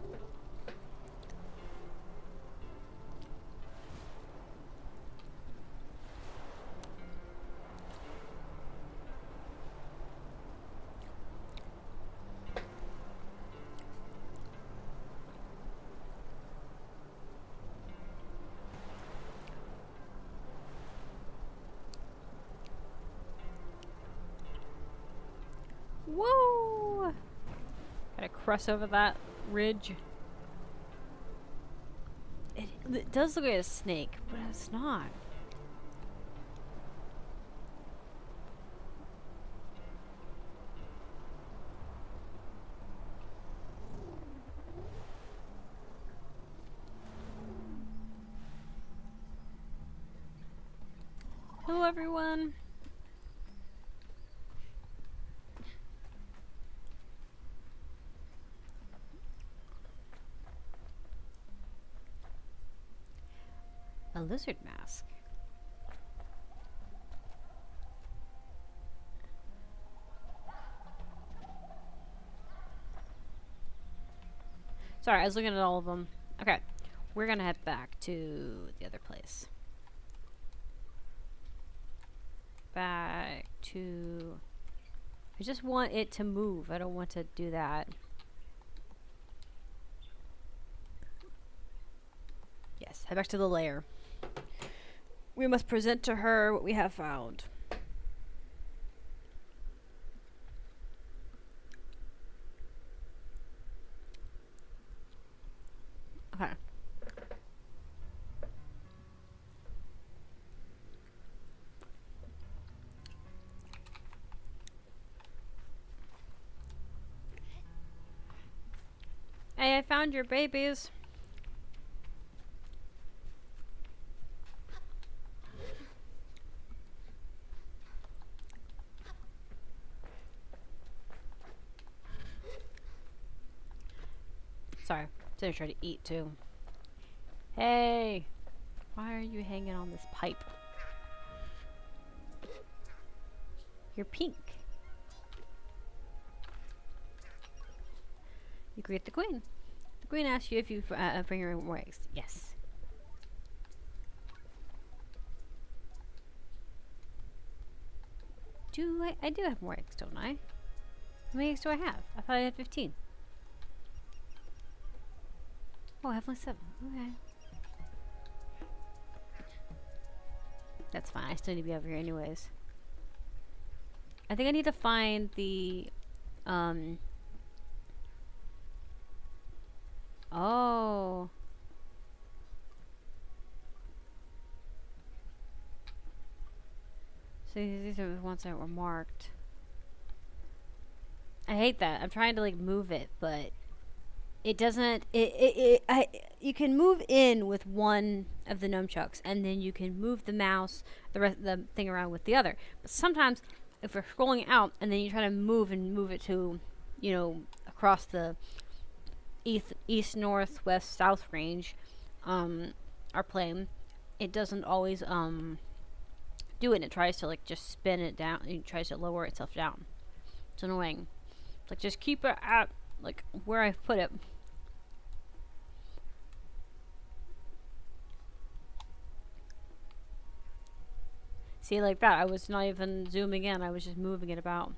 Whoa! Gotta cross over that ridge. It does look like a snake, but it's not. Hello, everyone. A lizard mask. Sorry, I was looking at all of them. Okay, we're gonna head back to the other place. Back to... I just want it to move. I don't want to do that. Yes, head back to the lair. We must present to her what we have found. Okay. Hey, I found your babies. Sorry, didn't try to eat too. Hey, why are you hanging on this pipe? You're pink. You greet the queen. The queen asks you if you bring her more eggs. Yes. I do have more eggs, don't I? How many eggs do I have? I thought I had 15. Oh, I have only 7. Okay. That's fine. I still need to be over here anyways. I think I need to find the... Oh. So these are the ones that were marked. I hate that. I'm trying to like move it, but it doesn't. You can move in with one of the nunchucks, and then you can move the mouse, the thing around with the other. But sometimes, if we're scrolling out, and then you try to move it to, you know, across the east, north, west, south range, our plane, it doesn't always do it. And it tries to like just spin it down. It tries to lower itself down. It's annoying. It's like just keep it at like where I put it. See, like that, I was not even zooming in. I was just moving it about.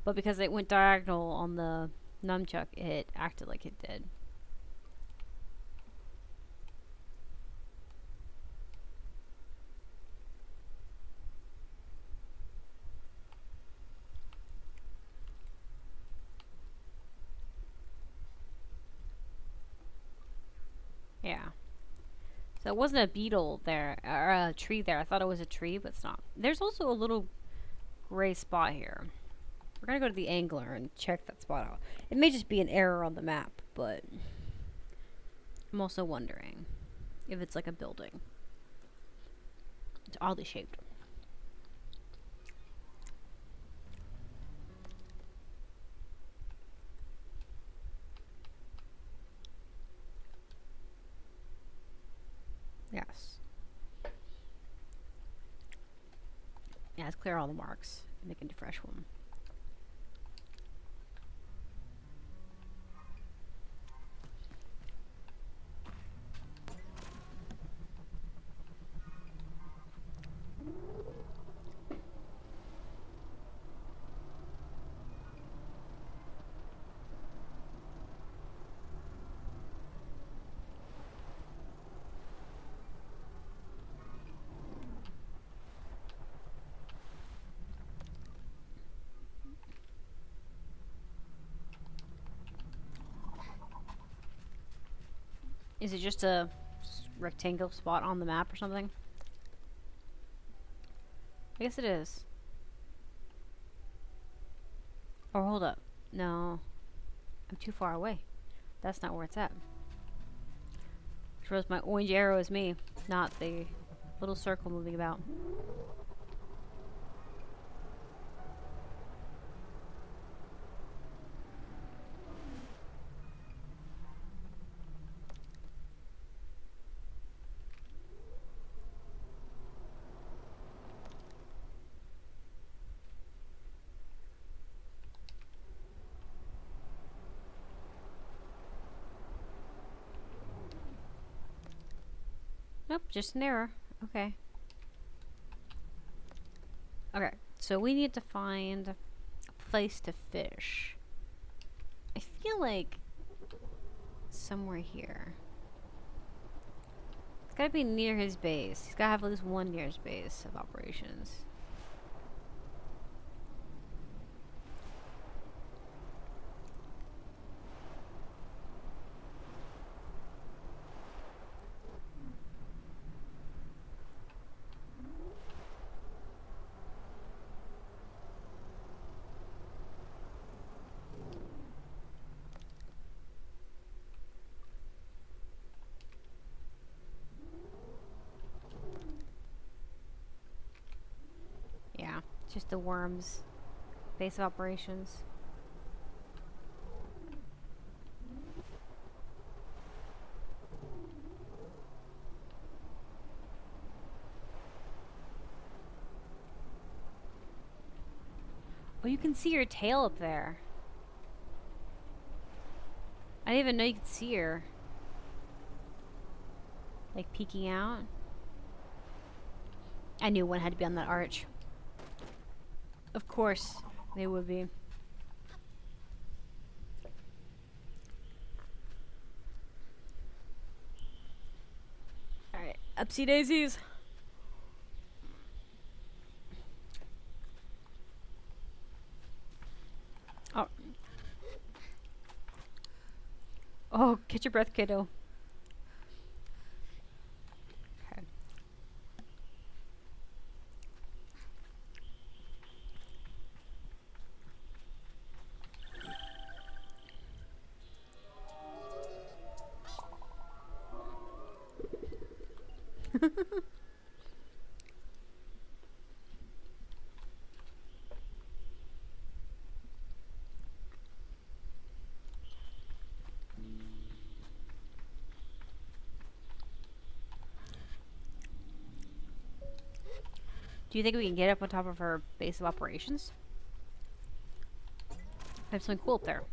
But because it went diagonal on the nunchuck, it acted like it did. Yeah. So it wasn't a beetle there, or a tree there. I thought it was a tree, but it's not. There's also a little gray spot here. We're gonna go to the angler and check that spot out. It may just be an error on the map, but I'm also wondering if it's like a building. It's oddly shaped. Yes. Yeah, let's clear all the marks. Make a fresh one. Is it just a rectangle spot on the map or something? I guess it is. Or hold up. No. I'm too far away. That's not where it's at. Which was my orange arrow is me, not the little circle moving about. Nope, just an error. Okay. Okay, so we need to find a place to fish. I feel like somewhere here. It's gotta be near his base. He's gotta have at least one near his base of operations. Yeah, just the worms. Base of operations. Oh, you can see your tail up there. I didn't even know you could see her. Like peeking out. I knew one had to be on that arch. Of course, they would be. Alright, upsy daisies. Oh. Oh, catch your breath, kiddo. Okay. Do you think we can get up on top of her base of operations? There's something cool up there.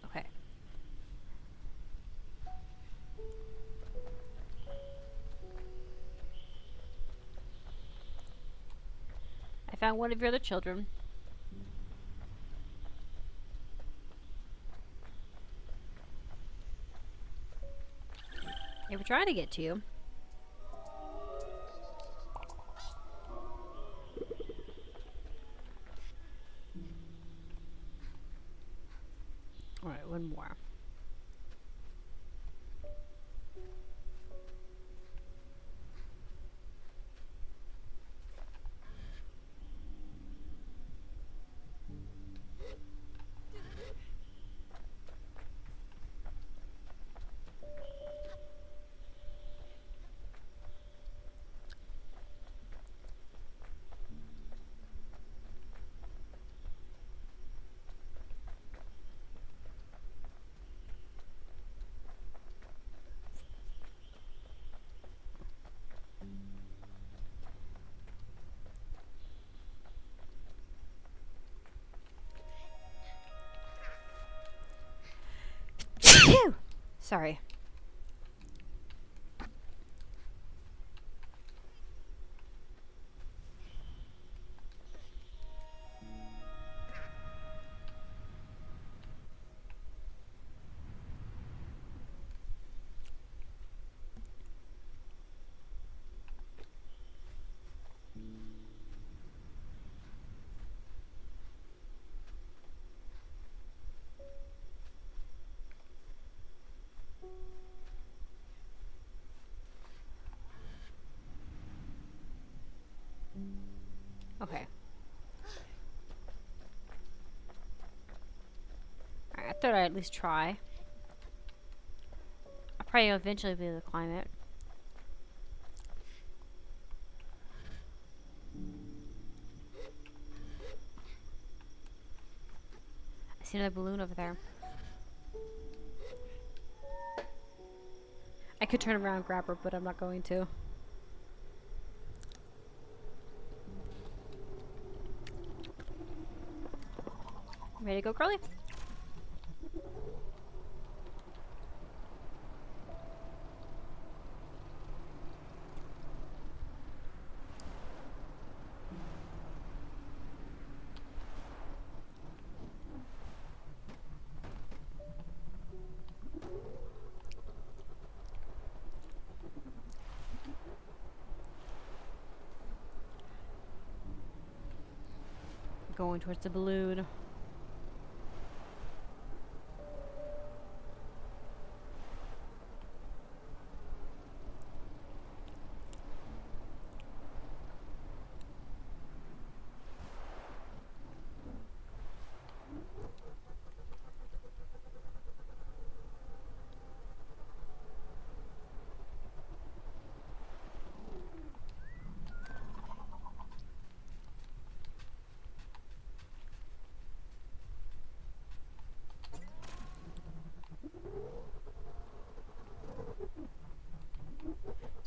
Okay. I found one of your other children. They were trying to get to you. Alright, one more. Sorry. Okay. Alright, I thought I'd at least try. I'll probably eventually be able to climb it. I see another balloon over there. I could turn around and grab her, but I'm not going to. Ready to go, Curly? Going towards the balloon.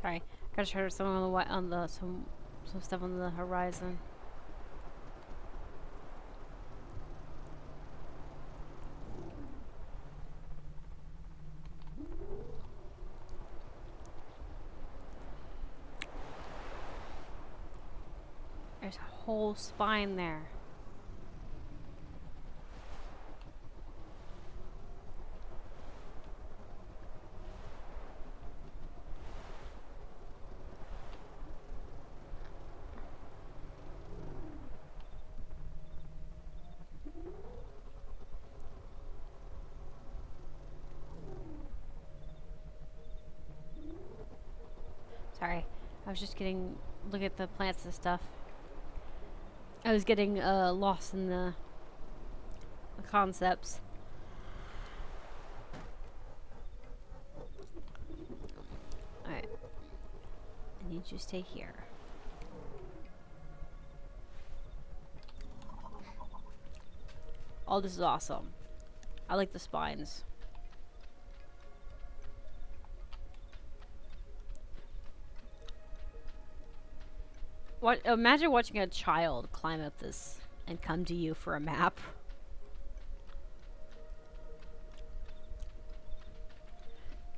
Sorry, gotta try something on the some stuff on the horizon. There's a whole spine there. Sorry, I was just look at the plants and stuff. I was getting lost in the concepts. Alright. I need you to stay here. Oh, this is awesome. I like the spines. What? Imagine watching a child climb up this and come to you for a map.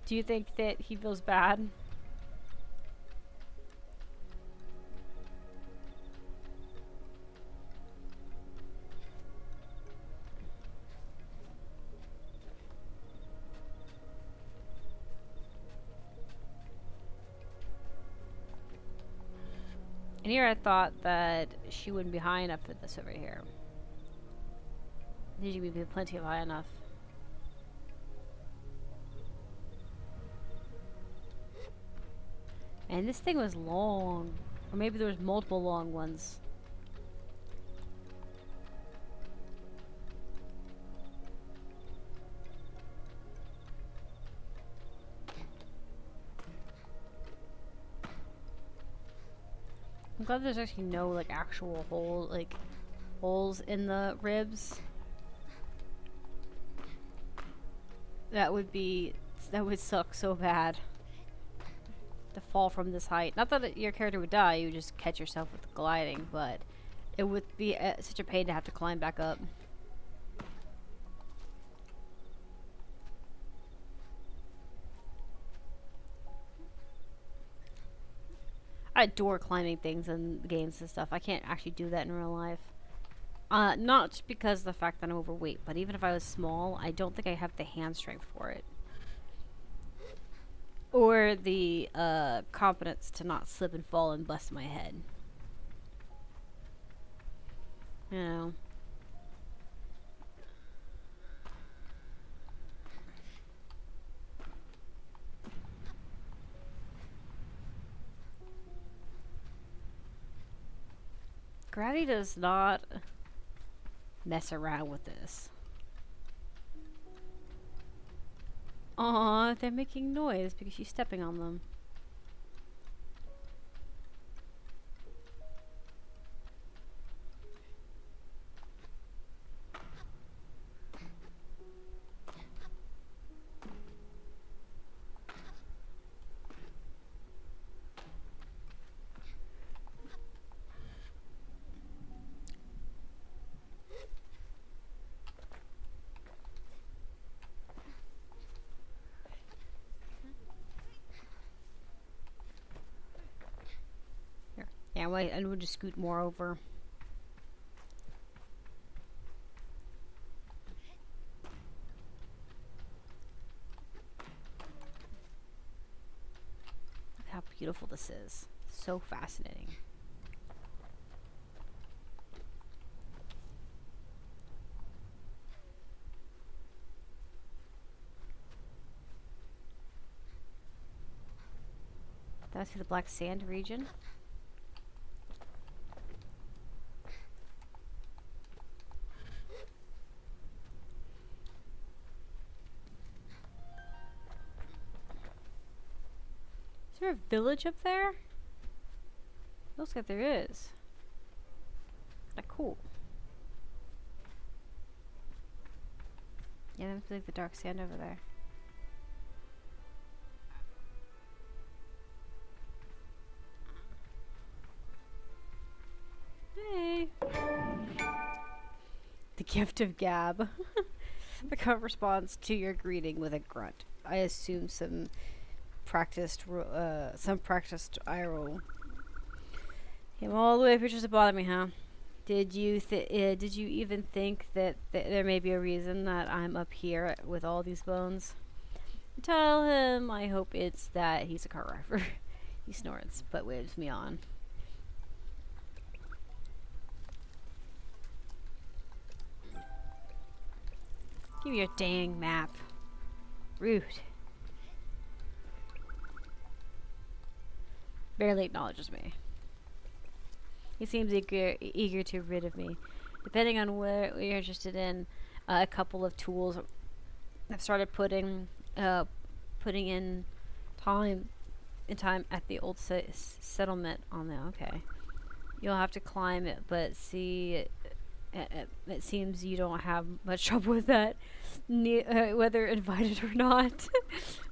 Do you think that he feels bad? And here I thought that she wouldn't be high enough for this over here. These would be plenty of high enough. And this thing was long. Or maybe there was multiple long ones. I'm glad there's actually no like actual holes in the ribs. That would suck so bad. To fall from this height. Not that your character would die, you would just catch yourself with gliding, but it would be such a pain to have to climb back up. I adore climbing things in games and stuff. I can't actually do that in real life. Not just because of the fact that I'm overweight, but even if I was small, I don't think I have the hand strength for it. Or the confidence to not slip and fall and bust my head. You know. Gravity does not mess around with this. Aw, they're making noise because she's stepping on them. Yeah, wait, and we'll just scoot more over. Look how beautiful this is. So fascinating. That's the black sand region. Is there a village up there? Looks like there is. Like, cool. Yeah, that's like the dark sand over there. Hey. The gift of gab. The cub responds to your greeting with a grunt. I assume some practiced eye roll. Came all the way up here just to bother me, huh? Did you even think that there may be a reason that I'm up here with all these bones? Tell him I hope it's that he's a car driver. He snorts, but waves me on. Give me your dang map. Rude. Barely acknowledges me. He seems eager to rid of me. Depending on what you're interested in, a couple of tools I've started putting in time at the old settlement on the okay. You'll have to climb it, but see, it seems you don't have much trouble with that, whether invited or not.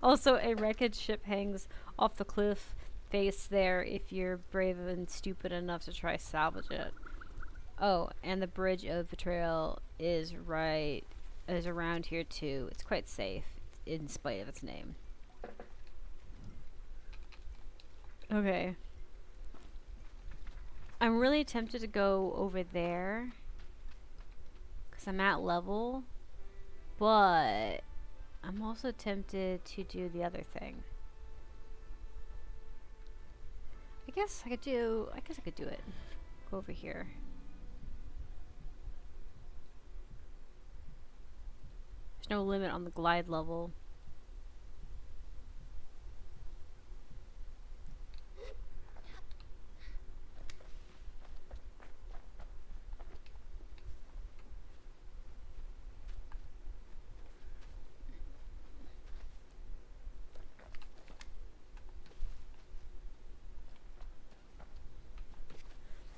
Also, a wreckage ship hangs off the cliff face there if you're brave and stupid enough to try salvage it. Oh, and the bridge of betrayal is around here too. It's quite safe in spite of its name. Okay. I'm really tempted to go over there because I'm at level, but I'm also tempted to do the other thing. I guess I could do it. Go over here. There's no limit on the glide level.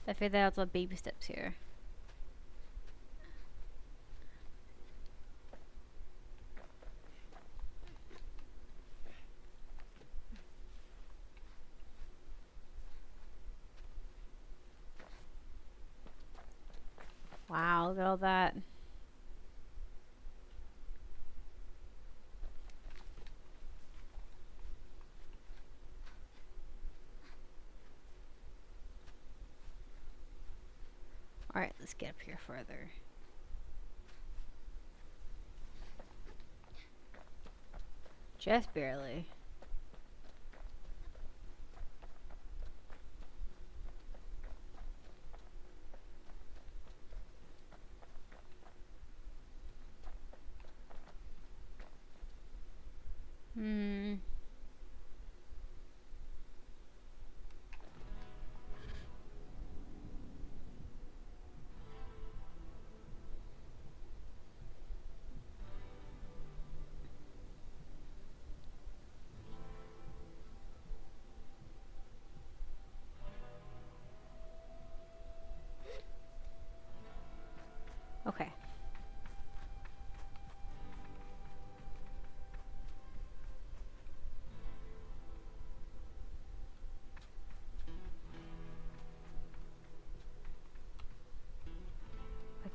I figured out some baby steps here. Wow, look at all that. Alright, let's get up here further. Just barely.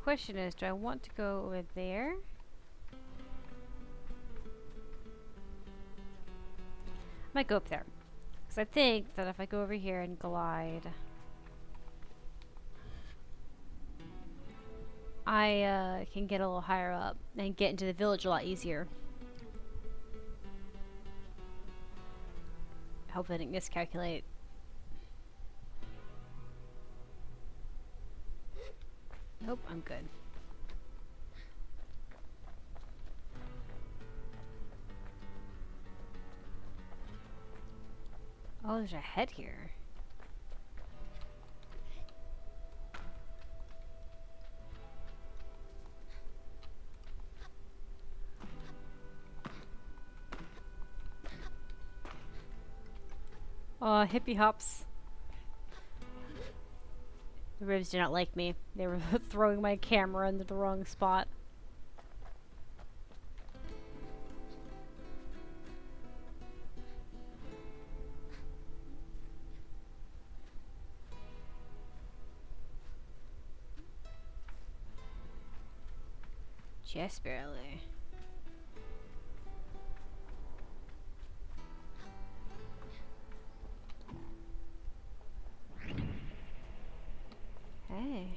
question is, do I want to go over there? I might go up there. Because I think that if I go over here and glide, I can get a little higher up and get into the village a lot easier. Hope I didn't miscalculate. Nope, I'm good. Oh, there's a head here. Oh, hippie hops. The ribs do not like me. They were throwing my camera into the wrong spot. Just barely. Hey.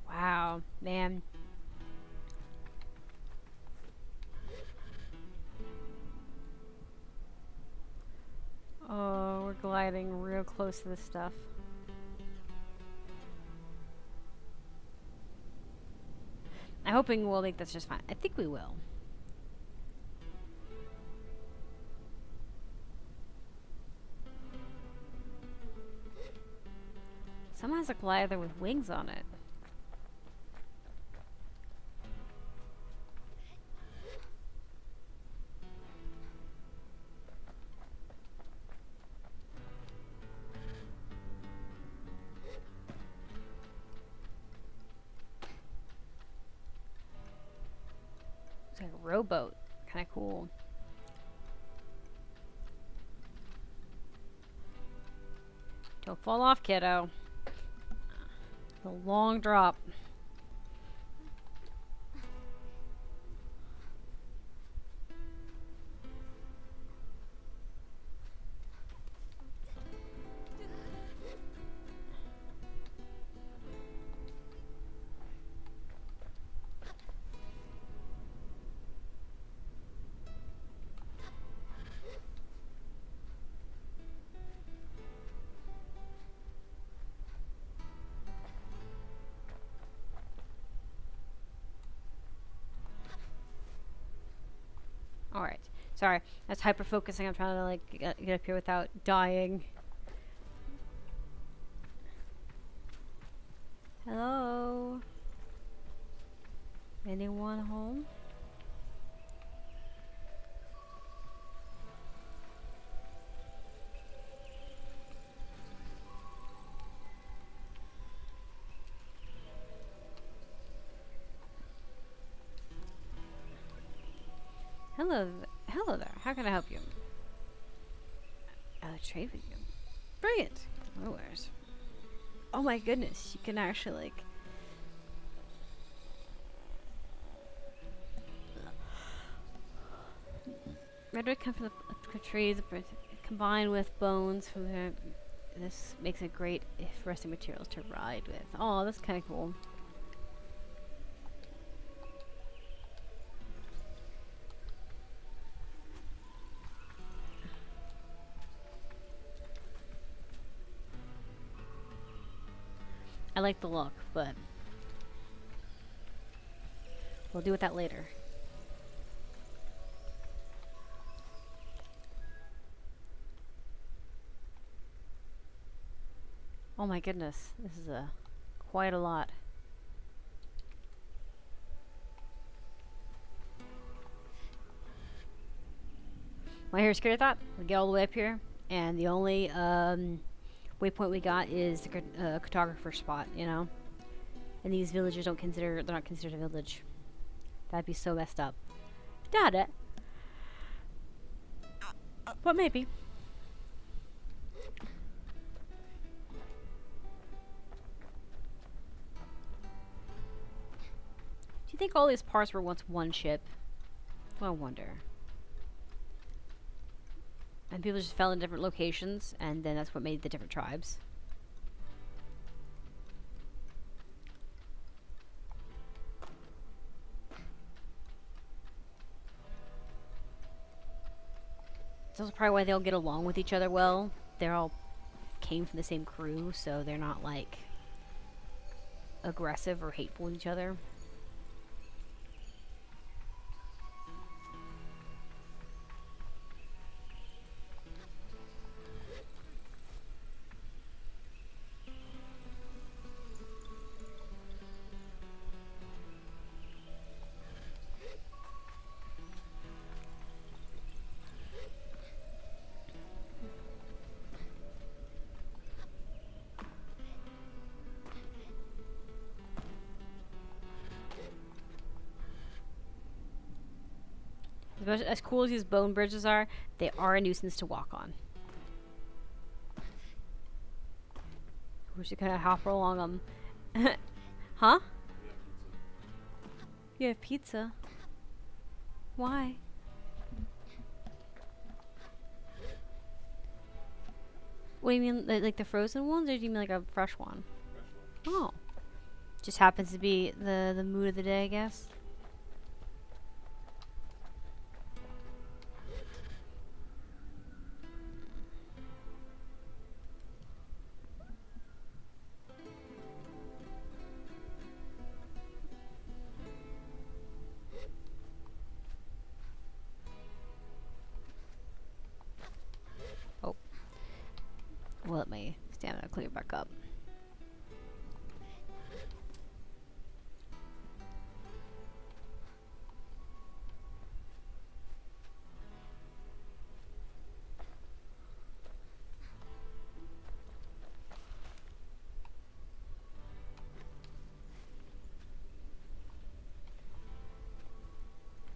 Wow, man. Oh, we're gliding real close to this stuff. I'm hoping we'll make this just fine. I think we will. Someone has a glider with wings on it. It's like a rowboat. Kind of cool. Don't fall off, kiddo. It's a long drop. Alright. Sorry. That's hyper focusing. I'm trying to like get up here without dying. Hello? Anyone home? Hello there. How can I help you? I'll trade with you. Brilliant. No worries. Oh my goodness, you can actually like. Redwood comes from the trees, combined with bones from the. This makes it great resting materials to ride with. Oh, that's kind of cool. I like the look, but we'll deal with that later. Oh my goodness, this is quite a lot. My hair's scary thought. We get all the way up here, and the only waypoint we got is the cartographer spot. You know, and these villagers they're not considered a village. That'd be so messed up. Doubt it, but maybe. Do you think all these parts were once one ship? I wonder. And people just fell in different locations, and then that's what made the different tribes. It's also probably why they all get along with each other well. They're all came from the same crew, so they're not like aggressive or hateful with each other. As cool as these bone bridges are, they are a nuisance to walk on. We should kind of hop along them. Huh? You have pizza? Why? What do you mean, like the frozen ones, or do you mean like a fresh one? Fresh one. Oh. Just happens to be the mood of the day, I guess. We'll let my stamina clear back up.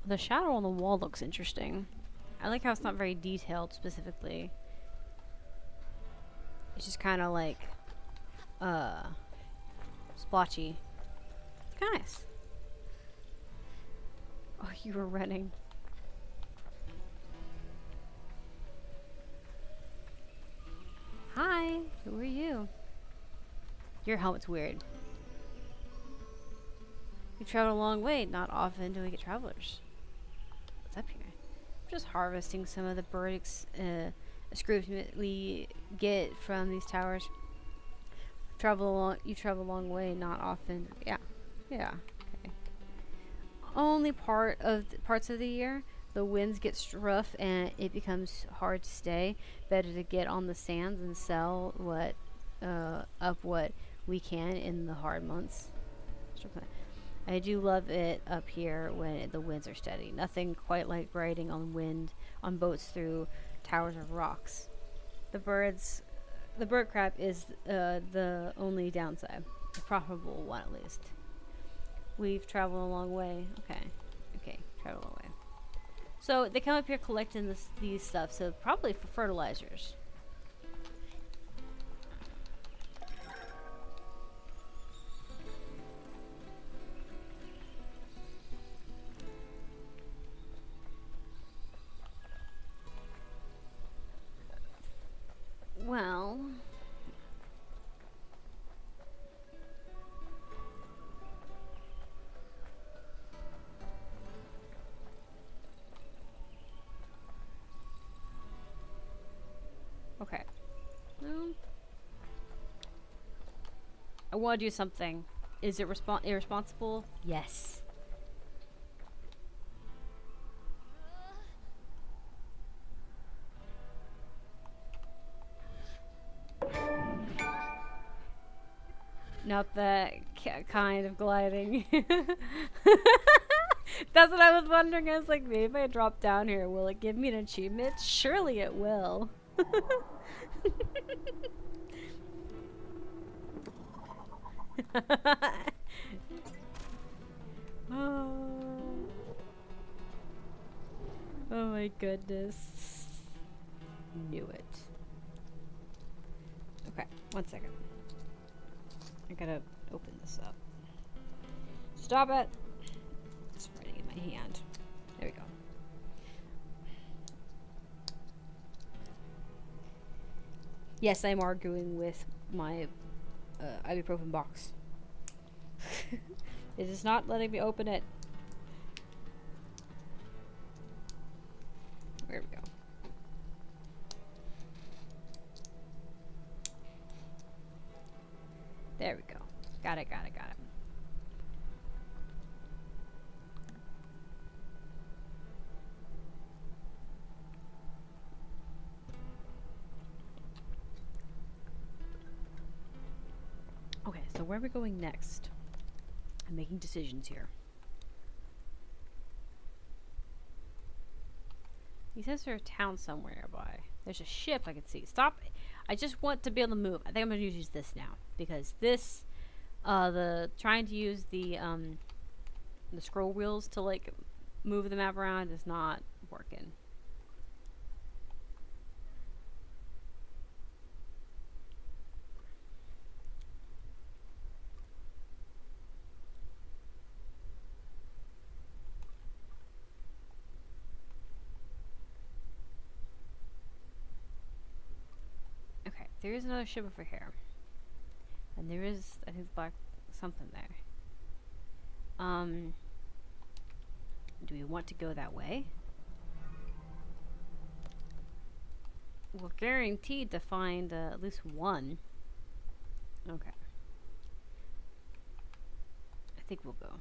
The shadow on the wall looks interesting. I like how it's not very detailed specifically. It's just kind of like, splotchy. It's kind of nice. Oh, you were running. Hi, who are you? Your helmet's weird. We travel a long way. Not often do we get travelers. What's up here? I'm just harvesting some of the bird excrement we get from these towers. You travel a long way. Not often. Yeah. Okay. Only parts of the year the winds get rough and it becomes hard to stay. Better to get on the sands and sell what we can in the hard months. I do love it up here when the winds are steady. Nothing quite like riding on boats through towers of rocks. The bird crap is the only downside. The profitable one, at least. We've traveled a long way. Okay, travel a long way. So they come up here collecting these stuff. So probably for fertilizers. Well, okay. No. I want to do something. Is it irresponsible? Yes. Not that kind of gliding. That's what I was wondering. I was like, maybe if I drop down here, will it give me an achievement? Surely it will. Oh. Oh my goodness. Knew it. Okay, 1 second. I gotta open this up. Stop it! It's writing in my hand. There we go. Yes, I'm arguing with my ibuprofen box. It is not letting me open it. There we go. There we go. Got it, got it, got it. Okay, so where are we going next? I'm making decisions here. He says there's a town somewhere nearby. There's a ship I can see. Stop. I just want to be able to move. I think I'm going to use this now. Because this, trying to use the scroll wheels to, like, move the map around is not working. There is another ship over here. And there is, I think, black something there. Do we want to go that way? We're guaranteed to find at least one. Okay. I think we'll go.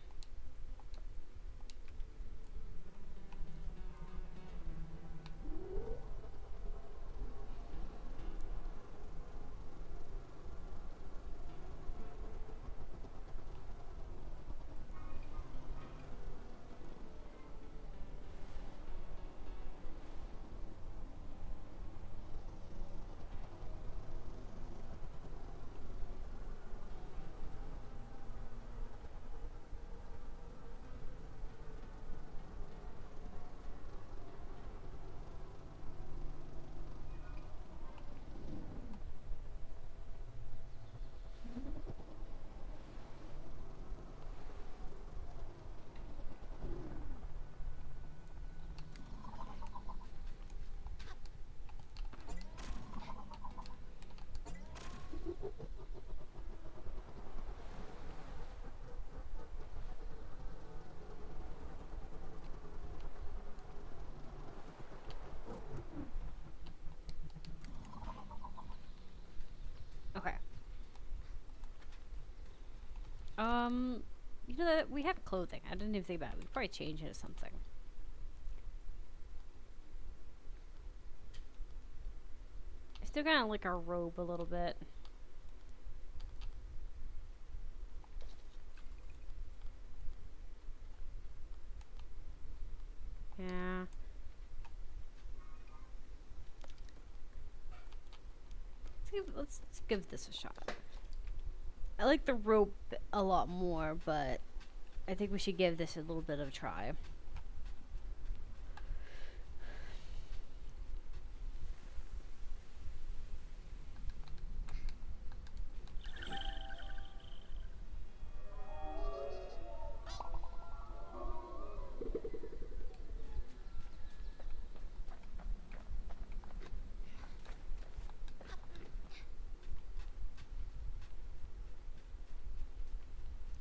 Okay. You know that we have clothing. I didn't even think about it. We could probably change it to something. I still kind of like our robe a little bit. Yeah. Let's give this a shot. I like the rope a lot more, but I think we should give this a little bit of a try.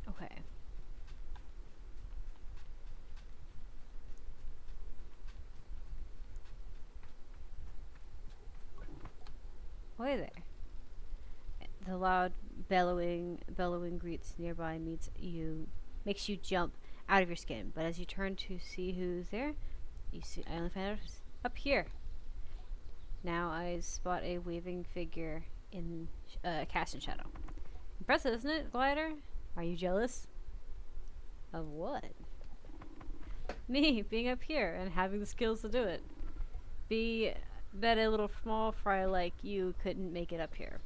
Okay. Hey there. The loud bellowing greets nearby makes you jump out of your skin. But as you turn to see who's there, you see I only find out up here. Now I spot a waving figure in cast in shadow. Impressive, isn't it, Glider? Are you jealous? Of what? Me being up here and having the skills to do it. Be that a little small fry like you couldn't make it up here.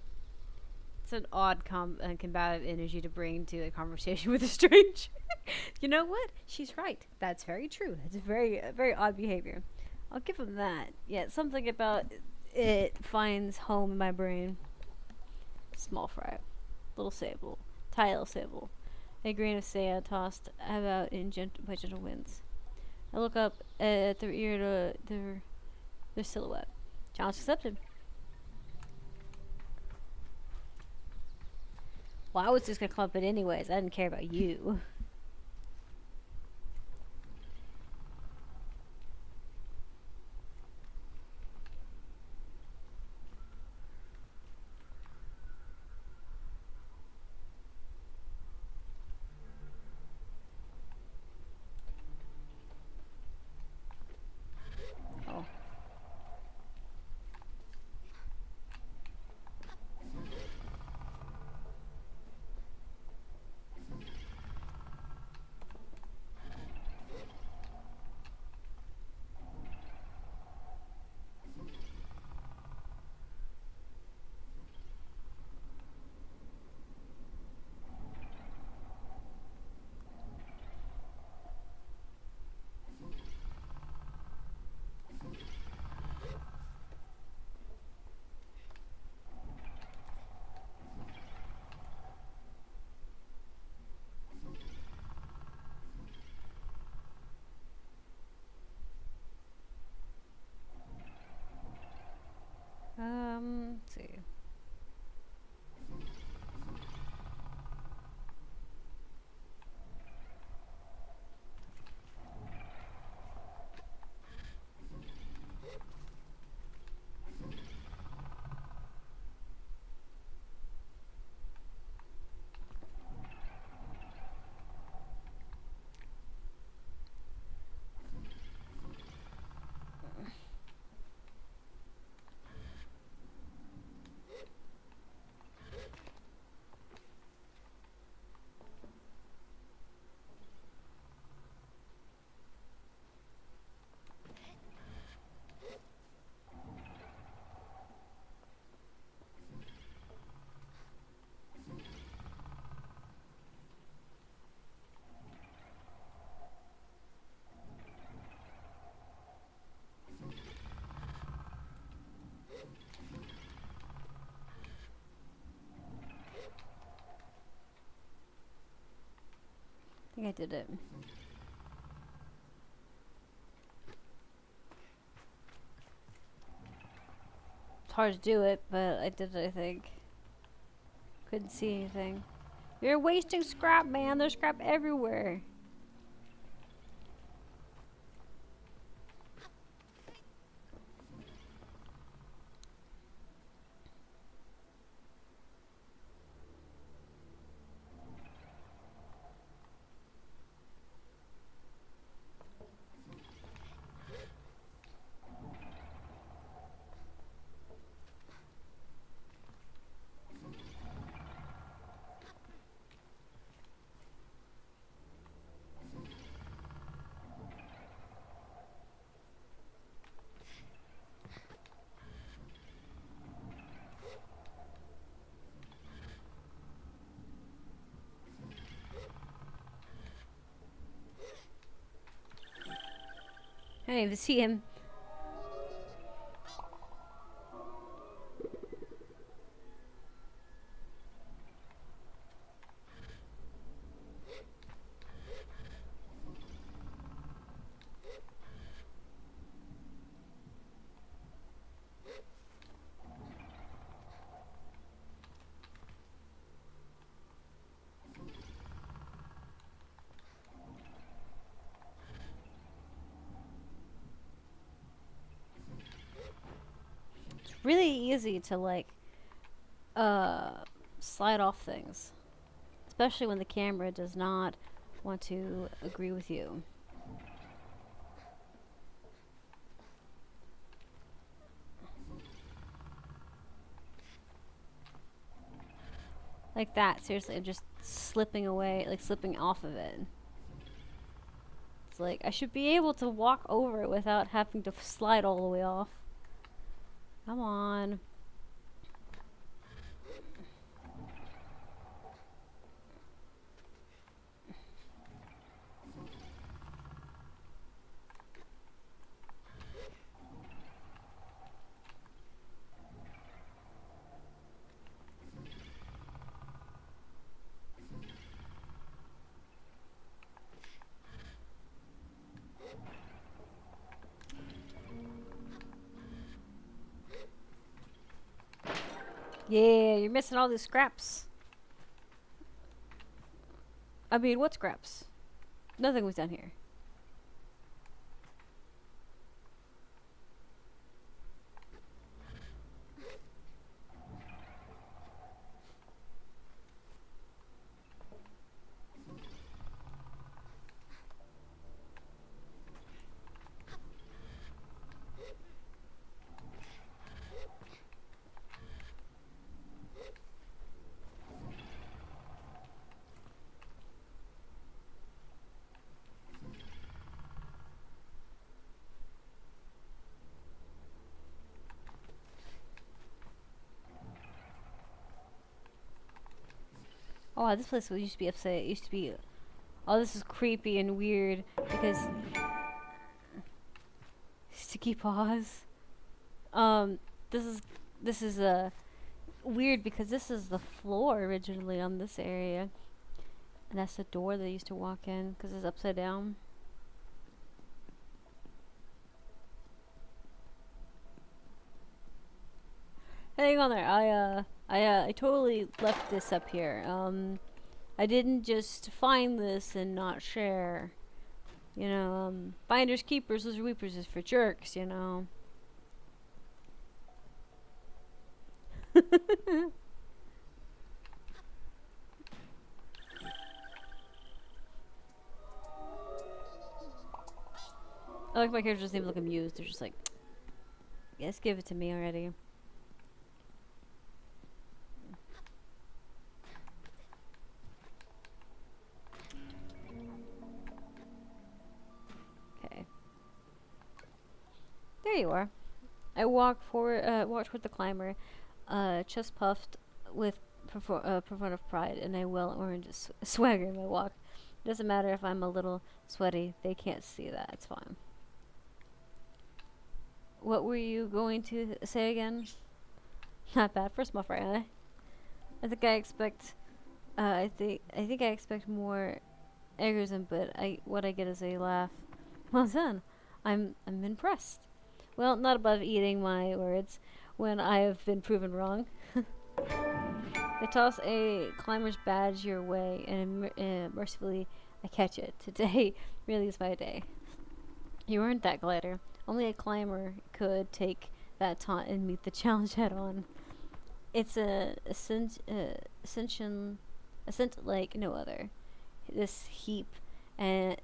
It's an odd combative energy to bring to a conversation with a stranger. You know what? She's right. That's very true. It's a very odd behavior. I'll give him that. Yeah, something about it finds home in my brain. Small fry, little sable, tile sable, a grain of sand tossed about by gentle winds. I look up at their ear to their silhouette. Challenge accepted. Well, I was just gonna clump it anyways. I didn't care about you. Oh. Let's see. I think I did it. It's hard to do it, but I did it, I think. Couldn't see anything. You're wasting scrap, man. There's scrap everywhere. I didn't even see him. Really easy to like slide off things, especially when the camera does not want to agree with you. Like that, seriously, I'm just slipping away, like slipping off of it. It's like, I should be able to walk over it without having to slide all the way off. Come on. Yeah, you're missing all these scraps. I mean, what scraps? Nothing was down here. Oh, this place used to be upset. It used to be. Oh, this is creepy and weird because. Sticky paws. This is weird because this is the floor originally on this area, and that's the door they used to walk in because it's upside down. Hang on there. I totally left this up here. I didn't just find this and not share. You know, finders keepers, losers weepers is for jerks, you know. I like my characters just even look amused. They're just like, yes, give it to me already. Okay. There you are. I walk toward the climber, chest puffed with performative pride, and a well-earned swagger in my walk. Doesn't matter if I'm a little sweaty; they can't see that. It's fine. What were you going to say again? Not bad for a small fry, huh? I think I expect. I think I expect more agorism, but what I get is a laugh. Well done. I'm impressed. Well, not above eating my words when I have been proven wrong. They toss a climber's badge your way, and mercifully I catch it. Today really is my day. You earned that glider. Only a climber could take that taunt and meet the challenge head on. It's a scent like no other. This heap, and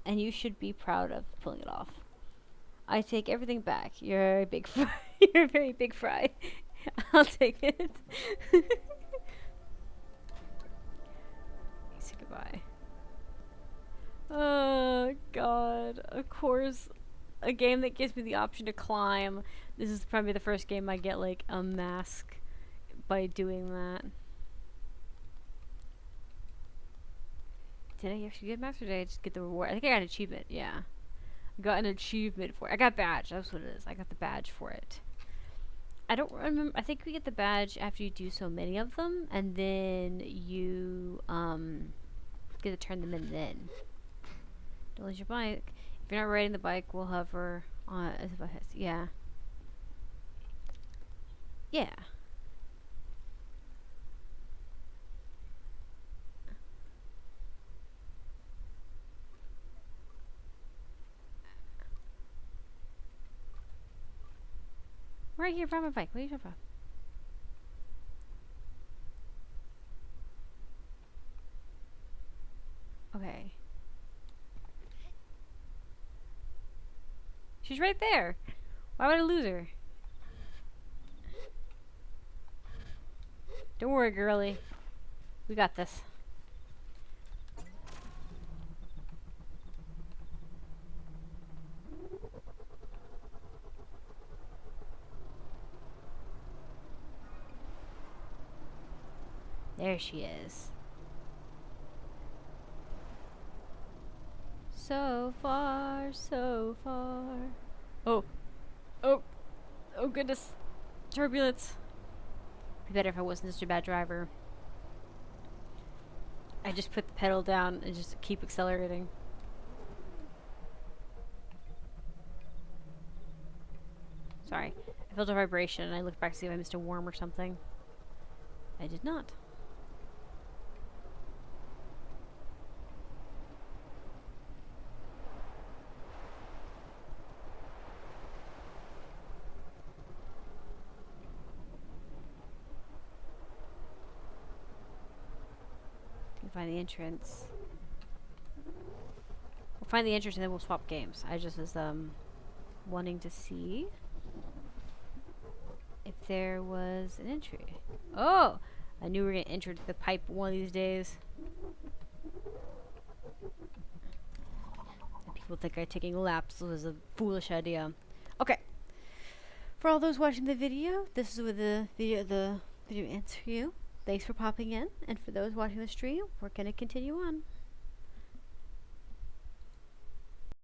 you should be proud of pulling it off. I take everything back. You're a big fry. You're a very big fry. I'll take it. Say goodbye. Oh god. Of course, a game that gives me the option to climb. This is probably the first game I get like a mask by doing that. Did I actually get a mask or did I just get the reward? I think I got an achievement, yeah. I got an achievement for it. I got a badge, that's what it is. I got the badge for it. I don't remember. I think we get the badge after you do so many of them, and then you get to turn them in then. Don't lose your bike. If you're not riding the bike, we'll hover on as if I had. Yeah. Yeah. Right here, by my bike. What are you talking about? Okay. She's right there. Why would I lose her? Don't worry, girly. We got this. There she is. So far, so far. Oh, oh, oh goodness. Turbulence. Be better if I wasn't such a bad driver. I just put the pedal down and just keep accelerating. Sorry. I felt a vibration and I looked back to see if I missed a worm or something. I did not. Find the entrance. We'll find the entrance and then we'll swap games. I just was wanting to see if there was an entry. Oh! I knew we were gonna enter the pipe one of these days. And people think I'm taking laps was a foolish idea. Okay. For all those watching the video, this is where the video ends for you. Thanks for popping in, and for those watching the stream, we're going to continue on.